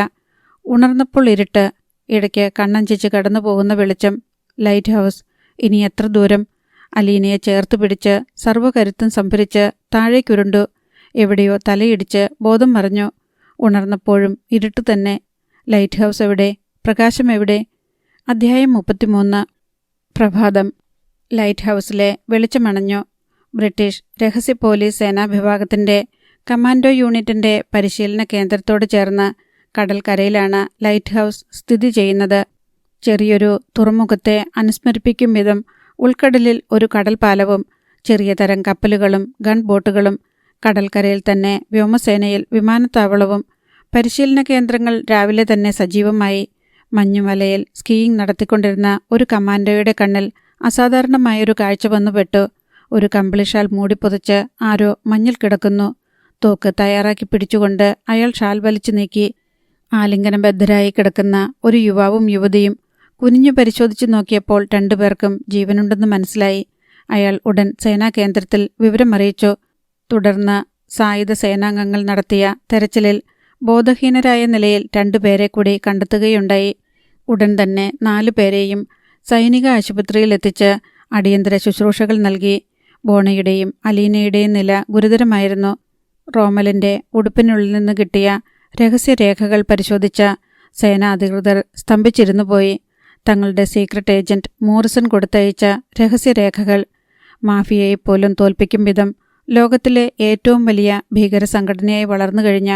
ഉണർന്നപ്പോൾ ഇരുട്ട്. ഇടയ്ക്ക് കണ്ണഞ്ചിച്ച് കടന്നു പോകുന്ന വെളിച്ചം. Light house. ഇനി എത്ര ദൂരം? അലീനയെ ചേർത്ത് പിടിച്ച് സർവ്വകരുത്തും സംഭരിച്ച് താഴേക്കുരുണ്ടു. എവിടെയോ തലയിടിച്ച് ബോധം മറഞ്ഞു. ഉണർന്നപ്പോഴും ഇരുട്ട് തന്നെ. ലൈറ്റ് ഹൗസ് എവിടെ? പ്രകാശം എവിടെ? അധ്യായം 33. പ്രഭാതം. ലൈറ്റ് ഹൗസിലെ വെളിച്ചമണഞ്ഞു. ബ്രിട്ടീഷ് രഹസ്യ പോലീസ് സേനാ വിഭാഗത്തിൻ്റെ കമാൻഡോ യൂണിറ്റിൻ്റെ പരിശീലന കേന്ദ്രത്തോട് ചേർന്ന് കടൽക്കരയിലാണ് ലൈറ്റ് ഹൗസ് സ്ഥിതി ചെയ്യുന്നത്. ചെറിയൊരു തുറമുഖത്തെ അനുസ്മരിപ്പിക്കും വിധം ഉൾക്കടലിൽ ഒരു കടൽപ്പാലവും ചെറിയ തരം കപ്പലുകളും ഗൺ ബോട്ടുകളും, കടൽക്കരയിൽ തന്നെ വ്യോമസേനയിൽ വിമാനത്താവളവും. പരിശീലന കേന്ദ്രങ്ങൾ രാവിലെ തന്നെ സജീവമായി. മഞ്ഞുമലയിൽ സ്കീയിങ് നടത്തിക്കൊണ്ടിരുന്ന ഒരു കമാൻഡോയുടെ കണ്ണിൽ അസാധാരണമായൊരു കാഴ്ച വന്നുപെട്ടു. ഒരു കമ്പിളിഷാൽ മൂടിപ്പൊതിച്ച് ആരോ മഞ്ഞിൽ കിടക്കുന്നു. തോക്ക് തയ്യാറാക്കി പിടിച്ചുകൊണ്ട് അയാൾ ഷാൽ വലിച്ചു നീക്കി. ആലിംഗനബദ്ധരായി കിടക്കുന്ന ഒരു യുവാവും യുവതിയും. കുനിഞ്ഞു പരിശോധിച്ചു നോക്കിയപ്പോൾ 2 പേർക്കും ജീവനുണ്ടെന്ന് മനസ്സിലായി. അയാൾ ഉടൻ സേനാകേന്ദ്രത്തിൽ വിവരമറിയിച്ചു. തുടർന്ന് സായുധ സേനാംഗങ്ങൾ നടത്തിയ തെരച്ചിലിൽ ബോധഹീനരായ നിലയിൽ 2 പേരെ കൂടി കണ്ടെത്തുകയുണ്ടായി. ഉടൻ തന്നെ 4 പേരെയും സൈനിക ആശുപത്രിയിലെത്തിച്ച് അടിയന്തര ശുശ്രൂഷകൾ നൽകി. ബോണയുടെയും അലീനയുടെയും നില ഗുരുതരമായിരുന്നു. റോമലിൻ്റെ ഉടുപ്പിനുള്ളിൽ നിന്ന് കിട്ടിയ രഹസ്യരേഖകൾ പരിശോധിച്ച സേനാ അധികൃതർ സ്തംഭിച്ചിരുന്നു പോയി. തങ്ങളുടെ സീക്രട്ട് ഏജന്റ് മോറിസൺ കൊടുത്തയച്ച രഹസ്യരേഖകൾ. മാഫിയയെപ്പോലും തോൽപ്പിക്കും വിധം ലോകത്തിലെ ഏറ്റവും വലിയ ഭീകര സംഘടനയായി വളർന്നു കഴിഞ്ഞ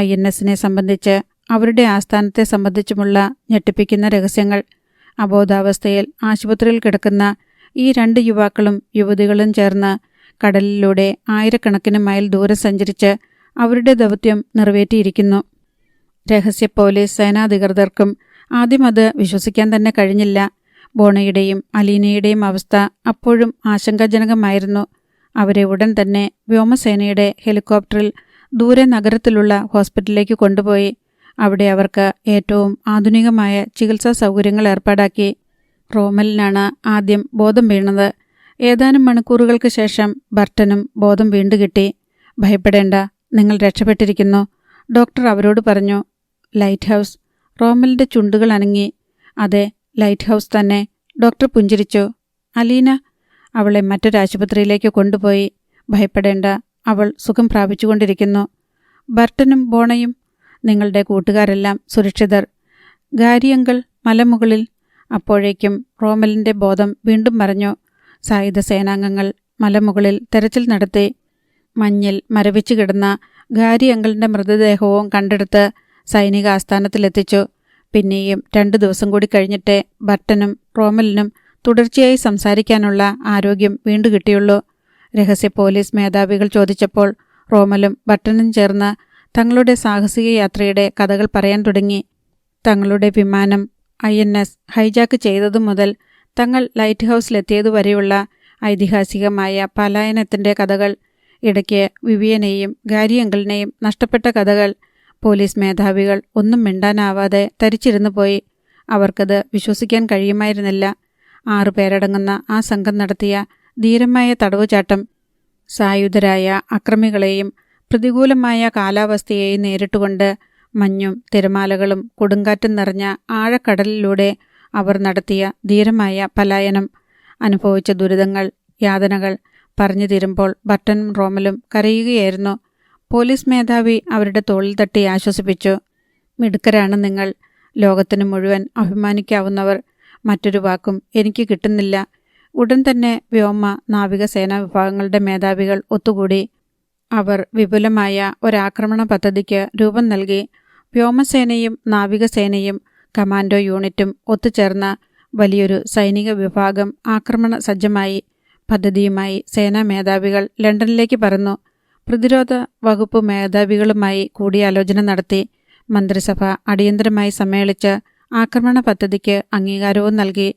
INSനെ സംബന്ധിച്ച്, അവരുടെ ആസ്ഥാനത്തെ സംബന്ധിച്ചുമുള്ള ഞെട്ടിപ്പിക്കുന്ന രഹസ്യങ്ങൾ. അബോധാവസ്ഥയിൽ ആശുപത്രിയിൽ കിടക്കുന്ന ഈ 2 യുവാക്കളും യുവതികളും ചേർന്ന് കടലിലൂടെ ആയിരക്കണക്കിന് മൈൽ ദൂരം സഞ്ചരിച്ച് അവരുടെ ദൗത്യം നിറവേറ്റിയിരിക്കുന്നു. രഹസ്യ പോലീസ് സേനാധികൃതർക്കും ആദ്യം അത് വിശ്വസിക്കാൻ തന്നെ കഴിഞ്ഞില്ല. ബോണയുടെയും അലീനയുടെയും അവസ്ഥ അപ്പോഴും ആശങ്കാജനകമായിരുന്നു. അവരെ ഉടൻ തന്നെ വ്യോമസേനയുടെ ഹെലികോപ്റ്ററിൽ ദൂരെ നഗരത്തിലുള്ള ഹോസ്പിറ്റലിലേക്ക് കൊണ്ടുപോയി. അവിടെ അവർക്ക് ഏറ്റവും ആധുനികമായ ചികിത്സാ സൗകര്യങ്ങൾ ഏർപ്പാടാക്കി. റോമലിനാണ് ആദ്യം ബോധം വീണത്. ഏതാനും മണിക്കൂറുകൾക്ക് ശേഷം ബർട്ടനും ബോധം വീണ്ടു കിട്ടി. ഭയപ്പെടേണ്ട, നിങ്ങൾ രക്ഷപ്പെട്ടിരിക്കുന്നു, ഡോക്ടർ അവരോട് പറഞ്ഞു. Light house. റോമലിൻ്റെ ചുണ്ടുകൾ അനങ്ങി. അതെ, ലൈറ്റ് ഹൗസ് തന്നെ. ഡോക്ടർ പുഞ്ചിരിച്ചു. അലീന? അവളെ മറ്റൊരാശുപത്രിയിലേക്ക് കൊണ്ടുപോയി. ഭയപ്പെടേണ്ട, അവൾ സുഖം പ്രാപിച്ചുകൊണ്ടിരിക്കുന്നു. ബർട്ടനും ബോണയും? നിങ്ങളുടെ കൂട്ടുകാരെല്ലാം സുരക്ഷിതർ. ഗാരിയങ്കൾ മലമുകളിൽ. അപ്പോഴേക്കും റോമലിൻ്റെ ബോധം വീണ്ടും മറഞ്ഞു. സായുധ സേനാംഗങ്ങൾ മലമുകളിൽ തെരച്ചിൽ നടത്തി. മഞ്ഞിൽ മരവിച്ചു കിടന്ന ഗാരി അങ്കിളിൻ്റെ മൃതദേഹവും കണ്ടെടുത്ത് സൈനിക ആസ്ഥാനത്തിലെത്തിച്ചു. പിന്നെയും 2 ദിവസം കൂടി കഴിഞ്ഞിട്ടേ ബർട്ടനും റോമലിനും തുടർച്ചയായി സംസാരിക്കാനുള്ള ആരോഗ്യം വീണ്ടു കിട്ടിയുള്ളൂ. രഹസ്യ പോലീസ് മേധാവികൾ ചോദിച്ചപ്പോൾ റോമലും ബർട്ടനും ചേർന്ന് തങ്ങളുടെ സാഹസിക യാത്രയുടെ കഥകൾ പറയാൻ തുടങ്ങി. തങ്ങളുടെ വിമാനം INS ഹൈജാക്ക് ചെയ്തതു മുതൽ തങ്ങൾ ലൈറ്റ് ഹൗസിലെത്തിയതുവരെയുള്ള ഐതിഹാസികമായ പലായനത്തിൻ്റെ കഥകൾ, ഇടയ്ക്ക് വിവിയനെയും ഗാരി അങ്കിളിനെയും നഷ്ടപ്പെട്ട കഥകൾ. പോലീസ് മേധാവികൾ ഒന്നും മിണ്ടാനാവാതെ തരിച്ചിരുന്നു പോയി. അവർക്കത് വിശ്വസിക്കാൻ കഴിയുമായിരുന്നില്ല. 6 പേരടങ്ങുന്ന ആ സംഘം നടത്തിയ ധീരമായ തടവുചാട്ടം സായുധരായ അക്രമികളെയും പ്രതികൂലമായ കാലാവസ്ഥയെയും നേരിട്ടുകൊണ്ട് മഞ്ഞും തിരമാലകളും കൊടുങ്കാറ്റും നിറഞ്ഞ ആഴക്കടലിലൂടെ അവർ നടത്തിയ ധീരമായ പലായനം, അനുഭവിച്ച ദുരിതങ്ങൾ, യാതനകൾ പറഞ്ഞു തീരുമ്പോൾ ബർട്ടനും റോമലും കരയുകയായിരുന്നു. പോലീസ് മേധാവി അവരുടെ തോളിൽ തട്ടി ആശ്വസിപ്പിച്ചു. മിടുക്കരാണ് നിങ്ങൾ, ലോകത്തിന് മുഴുവൻ അഭിമാനിക്കാവുന്നവർ. മറ്റൊരു വാക്കും എനിക്ക് കിട്ടുന്നില്ല. ഉടൻ തന്നെ വ്യോമ നാവികസേനാ വിഭാഗങ്ങളുടെ മേധാവികൾ ഒത്തുകൂടി. അവർ വിപുലമായ ഒരാക്രമണ പദ്ധതിക്ക് രൂപം നൽകി. വ്യോമസേനയും നാവികസേനയും കമാൻഡോ യൂണിറ്റും ഒത്തുചേർന്ന വലിയൊരു സൈനിക വിഭാഗം ആക്രമണ സജ്ജമായി. പദ്ധതിയുമായി സേനാ മേധാവികൾ ലണ്ടനിലേക്ക് പറന്നു. പ്രതിരോധ വകുപ്പ് മേധാവികളുമായി കൂടിയാലോചന നടത്തി. മന്ത്രിസഭ അടിയന്തരമായി സമ്മേളിച്ച് ആക്രമണ പദ്ധതിക്ക് അംഗീകാരവും നൽകി.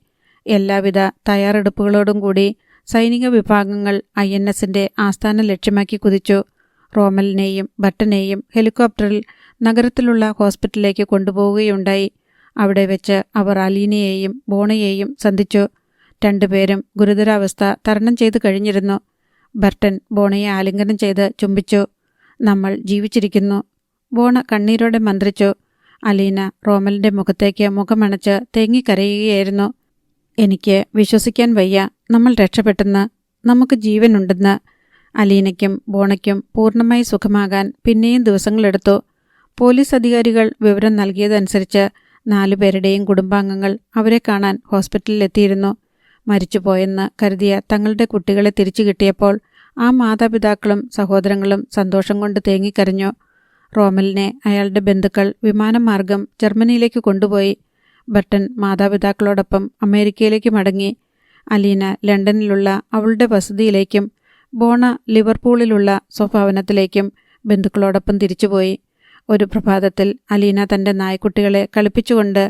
എല്ലാവിധ തയ്യാറെടുപ്പുകളോടും കൂടി സൈനിക വിഭാഗങ്ങൾ INSന്റെ ആസ്ഥാനം ലക്ഷ്യമാക്കി കുതിച്ചു. റോമലിനെയും ബർട്ടനെയും ഹെലികോപ്റ്ററിൽ നഗരത്തിലുള്ള ഹോസ്പിറ്റലിലേക്ക് കൊണ്ടുപോവുകയുണ്ടായി. അവിടെ വെച്ച് അവർ അലീനയെയും ബോണയെയും സന്ധിച്ചു. 2 പേരും ഗുരുതരാവസ്ഥ തരണം ചെയ്തു കഴിഞ്ഞിരുന്നു. ബർട്ടൻ ബോണയെ ആലിംഗനം ചെയ്ത് ചുംബിച്ചു. നമ്മൾ ജീവിച്ചിരിക്കുന്നു, ബോണ കണ്ണീരോടെ മന്ത്രിച്ചു. അലീന റോമലിൻ്റെ മുഖത്തേക്ക് മുഖമണച്ച് തേങ്ങിക്കരയുകയായിരുന്നു. എനിക്ക് വിശ്വസിക്കാൻ വയ്യ, നമ്മൾ രക്ഷപ്പെട്ടെന്ന്, നമുക്ക് ജീവനുണ്ടെന്ന്. അലീനയ്ക്കും ബോണയ്ക്കും പൂർണ്ണമായി സുഖമാകാൻ പിന്നെയും ദിവസങ്ങളെടുത്തു. പോലീസ് അധികാരികൾ വിവരം നൽകിയതനുസരിച്ച് 4 പേരുടെയും കുടുംബാംഗങ്ങൾ അവരെ കാണാൻ ഹോസ്പിറ്റലിലെത്തിയിരുന്നു. മരിച്ചുപോയെന്ന് കരുതിയ തങ്ങളുടെ കുട്ടികളെ തിരിച്ചു കിട്ടിയപ്പോൾ ആ മാതാപിതാക്കളും സഹോദരങ്ങളും സന്തോഷം കൊണ്ട് തേങ്ങിക്കരഞ്ഞു. റോമലിനെ അയാളുടെ ബന്ധുക്കൾ വിമാനമാർഗം ജർമ്മനിയിലേക്ക് കൊണ്ടുപോയി. ബർട്ടൻ മാതാപിതാക്കളോടൊപ്പം അമേരിക്കയിലേക്ക് മടങ്ങി. അലീന ലണ്ടനിലുള്ള അവളുടെ വസതിയിലേക്കും ബോണ ലിവർപൂളിലുള്ള സ്വഭവനത്തിലേക്കും ബന്ധുക്കളോടൊപ്പം തിരിച്ചുപോയി. ഒരു പ്രഭാതത്തിൽ അലീന തൻ്റെ നായ്ക്കുട്ടികളെ കളിപ്പിച്ചുകൊണ്ട്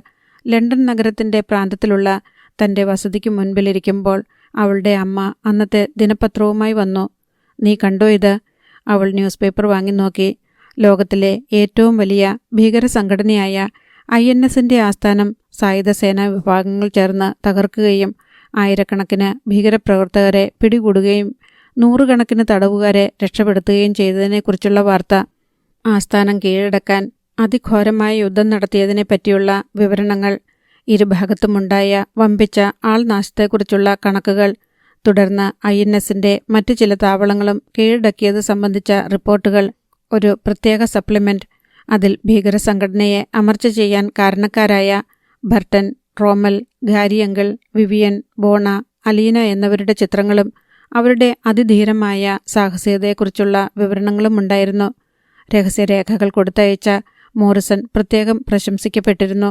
ലണ്ടൻ നഗരത്തിൻ്റെ പ്രാന്തത്തിലുള്ള തൻ്റെ വസതിക്ക് മുൻപിലിരിക്കുമ്പോൾ അവളുടെ അമ്മ അന്നത്തെ ദിനപത്രവുമായി വന്നു. നീ കണ്ടോ ഇത്? അവൾ ന്യൂസ് പേപ്പർ വാങ്ങി നോക്കി. ലോകത്തിലെ ഏറ്റവും വലിയ ഭീകര സംഘടനയായ INSന്റെ ആസ്ഥാനം സായുധ സേനാ വിഭാഗങ്ങൾ ചേർന്ന് തകർക്കുകയും ആയിരക്കണക്കിന് ഭീകരപ്രവർത്തകരെ പിടികൂടുകയും 100 കണക്കിന് തടവുകാരെ രക്ഷപ്പെടുത്തുകയും ചെയ്തതിനെക്കുറിച്ചുള്ള വാർത്ത. ആസ്ഥാനം കീഴടക്കാൻ അതിഘോരമായ യുദ്ധം നടത്തിയതിനെപ്പറ്റിയുള്ള വിവരണങ്ങൾ, ഇരുഭാഗത്തുമുണ്ടായ വമ്പിച്ച ആൾനാശത്തെക്കുറിച്ചുള്ള കണക്കുകൾ, തുടർന്ന് INSന്റെ മറ്റു ചില താവളങ്ങളും കീഴടക്കിയത് സംബന്ധിച്ച റിപ്പോർട്ടുകൾ, ഒരു പ്രത്യേക സപ്ലിമെൻ്റ്. അതിൽ ഭീകര സംഘടനയെ അമർച്ച ചെയ്യാൻ കാരണക്കാരായ Burton, Romal, Gary uncle, Vivian, Bona, Alina എന്നിവരുടെ ചിത്രങ്ങളും അവരുടെ അതിധീരമായ സാഹസികതയെക്കുറിച്ചുള്ള വിവരണങ്ങളും ഉണ്ടായിരുന്നു. രഹസ്യരേഖകൾ കൊടുത്തയച്ച മോറിസൺ പ്രത്യേകം പ്രശംസിക്കപ്പെട്ടിരുന്നു.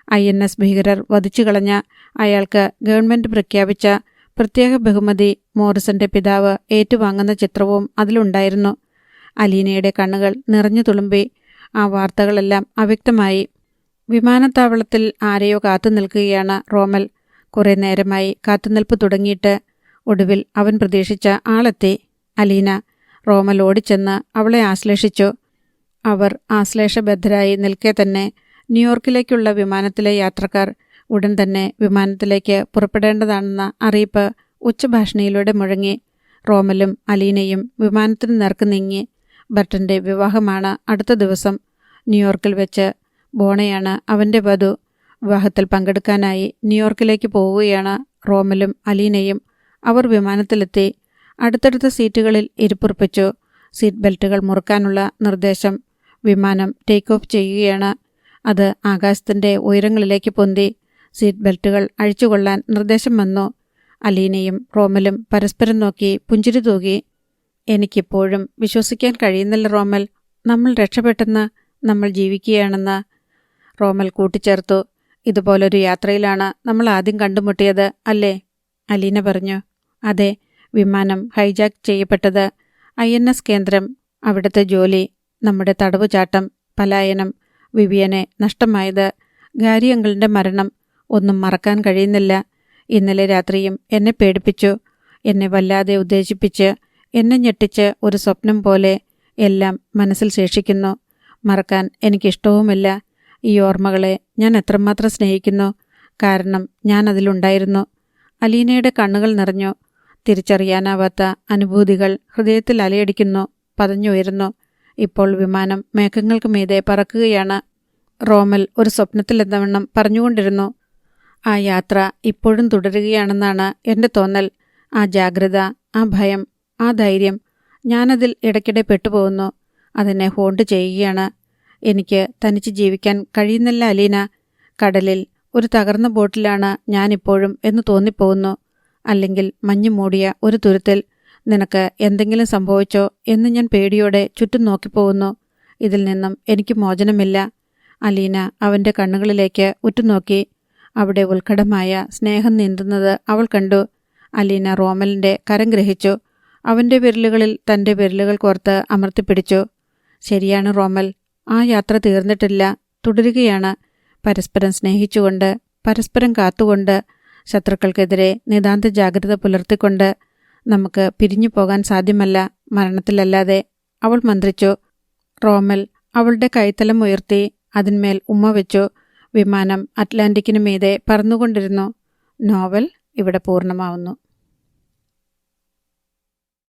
INS ഭീകരർ വധിച്ചുകളഞ്ഞ അയാൾക്ക് ഗവൺമെൻറ് പ്രഖ്യാപിച്ച പ്രത്യേക ബഹുമതി മോറിസന്റെ പിതാവ് ഏറ്റുവാങ്ങുന്ന ചിത്രവും അതിലുണ്ടായിരുന്നു. അലീനയുടെ കണ്ണുകൾ നിറഞ്ഞു തുളുമ്പി. ആ വാർത്തകളെല്ലാം അവ്യക്തമായി. വിമാനത്താവളത്തിൽ ആരെയോ കാത്തു നിൽക്കുകയാണ് റോമൽ. കുറേ നേരമായി കാത്തുനിൽപ്പ് തുടങ്ങിയിട്ട്. ഒടുവിൽ അവൻ പ്രതീക്ഷിച്ച ആളെത്തി. അലീന. റോമൽ ഓടിച്ചെന്ന് അവളെ ആശ്ലേഷിച്ചു. അവർ ആശ്ലേഷബദ്ധരായി നിൽക്കെ തന്നെ ന്യൂയോർക്കിലേക്കുള്ള വിമാനത്തിലെ യാത്രക്കാർ ഉടൻ തന്നെ വിമാനത്തിലേക്ക് പുറപ്പെടേണ്ടതാണെന്ന അറിയിപ്പ് ഉച്ചഭാഷണിയിലൂടെ മുഴങ്ങി. റോമലും അലീനയും വിമാനത്തിന് നേർക്ക് നീങ്ങി. ബർട്ടൻ്റെ വിവാഹമാണ് അടുത്ത ദിവസം. ന്യൂയോർക്കിൽ വെച്ച്. ബോണയാണ് അവൻ്റെ വധു. വിവാഹത്തിൽ പങ്കെടുക്കാനായി ന്യൂയോർക്കിലേക്ക് പോവുകയാണ് റോമലും അലീനയും. അവർ വിമാനത്തിലെത്തി. അടുത്തടുത്ത സീറ്റുകളിൽ ഇരിപ്പുറപ്പിച്ചു. സീറ്റ് ബെൽറ്റുകൾ മുറുക്കാനുള്ള നിർദ്ദേശം. വിമാനം ടേക്ക് ഓഫ് ചെയ്യുകയാണ്. അത് ആകാശത്തിൻ്റെ ഉയരങ്ങളിലേക്ക് പൊന്തി. സീറ്റ് ബെൽറ്റുകൾ അഴിച്ചുകൊള്ളാൻ നിർദ്ദേശം വന്നു. അലീനയും റോമലും പരസ്പരം നോക്കി പുഞ്ചിരി തൂകി. എനിക്കിപ്പോഴും വിശ്വസിക്കാൻ കഴിയുന്നില്ല റോമൽ, നമ്മൾ രക്ഷപ്പെട്ടെന്ന്, നമ്മൾ ജീവിക്കുകയാണെന്ന്. റോമൽ കൂട്ടിച്ചേർത്തു. ഇതുപോലൊരു യാത്രയിലാണ് നമ്മൾ ആദ്യം കണ്ടുമുട്ടിയത് അല്ലേ? അലീന പറഞ്ഞു. അതെ, വിമാനം ഹൈജാക്ക് ചെയ്യപ്പെട്ടത്, INS കേന്ദ്രം, അവിടുത്തെ ജോലി, നമ്മുടെ തടവുചാട്ടം, പലായനം, വിവിയനെ നഷ്ടമായത്, ഗാരി അങ്കിളിൻ്റെ മരണം, ഒന്നും മറക്കാൻ കഴിയുന്നില്ല. ഇന്നലെ രാത്രിയും എന്നെ പേടിപ്പിച്ചു, എന്നെ വല്ലാതെ ഉദ്ദേശിപ്പിച്ച്, എന്നെ ഞെട്ടിച്ച് ഒരു സ്വപ്നം പോലെ എല്ലാം മനസ്സിൽ ശേഷിക്കുന്നു. മറക്കാൻ എനിക്കിഷ്ടവുമില്ല. ഈ ഓർമ്മകളെ ഞാൻ എത്രമാത്രം സ്നേഹിക്കുന്നു. കാരണം ഞാൻ അതിലുണ്ടായിരുന്നു. അലീനയുടെ കണ്ണുകൾ നിറഞ്ഞു. തിരിച്ചറിയാനാവാത്ത അനുഭൂതികൾ ഹൃദയത്തിൽ അലയടിക്കുന്നു, പതഞ്ഞുയരുന്നു. ഇപ്പോൾ വിമാനം മേഘങ്ങൾക്ക് മീതെ പറക്കുകയാണ്. റോമൽ ഒരു സ്വപ്നത്തിലെന്നവണ്ണം പറഞ്ഞുകൊണ്ടിരുന്നു. ആ യാത്ര ഇപ്പോഴും തുടരുകയാണെന്നാണ് എൻ്റെ തോന്നൽ. ആ ജാഗ്രത, ആ ഭയം, ആ ധൈര്യം, ഞാനതിൽ ഇടയ്ക്കിടെ പെട്ടുപോകുന്നു. അതിനെ ഹോണ്ട് ചെയ്യുകയാണ്. എനിക്ക് തനിച്ച് ജീവിക്കാൻ കഴിയുന്നില്ല അലീന. കടലിൽ ഒരു തകർന്ന ബോട്ടിലാണ് ഞാനിപ്പോഴും എന്ന് തോന്നിപ്പോകുന്നു. അല്ലെങ്കിൽ മഞ്ഞു മൂടിയ ഒരു തുരുത്തിൽ നിനക്ക് എന്തെങ്കിലും സംഭവിച്ചോ എന്ന് ഞാൻ പേടിയോടെ ചുറ്റും നോക്കിപ്പോകുന്നു. ഇതിൽ നിന്നും എനിക്ക് മോചനമില്ല. അലീന അവൻ്റെ കണ്ണുകളിലേക്ക് ഉറ്റുനോക്കി. അവിടെ ഉത്കടമായ സ്നേഹം നീന്തുന്നത് അവൾ കണ്ടു. അലീന റോമലിൻ്റെ കരം ഗ്രഹിച്ചു. അവൻ്റെ വിരലുകളിൽ തൻ്റെ വിരലുകൾ കോർത്ത് അമർത്തിപ്പിടിച്ചു. ശരിയാണ് റോമൽ, ആ യാത്ര തീർന്നിട്ടില്ല, തുടരുകയാണ്. പരസ്പരം സ്നേഹിച്ചുകൊണ്ട്, പരസ്പരം കാത്തുകൊണ്ട്, ശത്രുക്കൾക്കെതിരെ നിതാന്ത ജാഗ്രത പുലർത്തിക്കൊണ്ട്. നമുക്ക് പിരിഞ്ഞു പോകാൻ സാധ്യമല്ല, മരണത്തിലല്ലാതെ, അവൾ മന്ത്രിച്ചു. റോമൽ അവളുടെ കൈത്തലം ഉയർത്തി അതിന്മേൽ ഉമ്മ വെച്ചു. വിമാനം അറ്റ്ലാന്റിക്കിനു മീതെ പറന്നുകൊണ്ടിരുന്നു. നോവൽ ഇവിടെ പൂർണ്ണമാവുന്നു.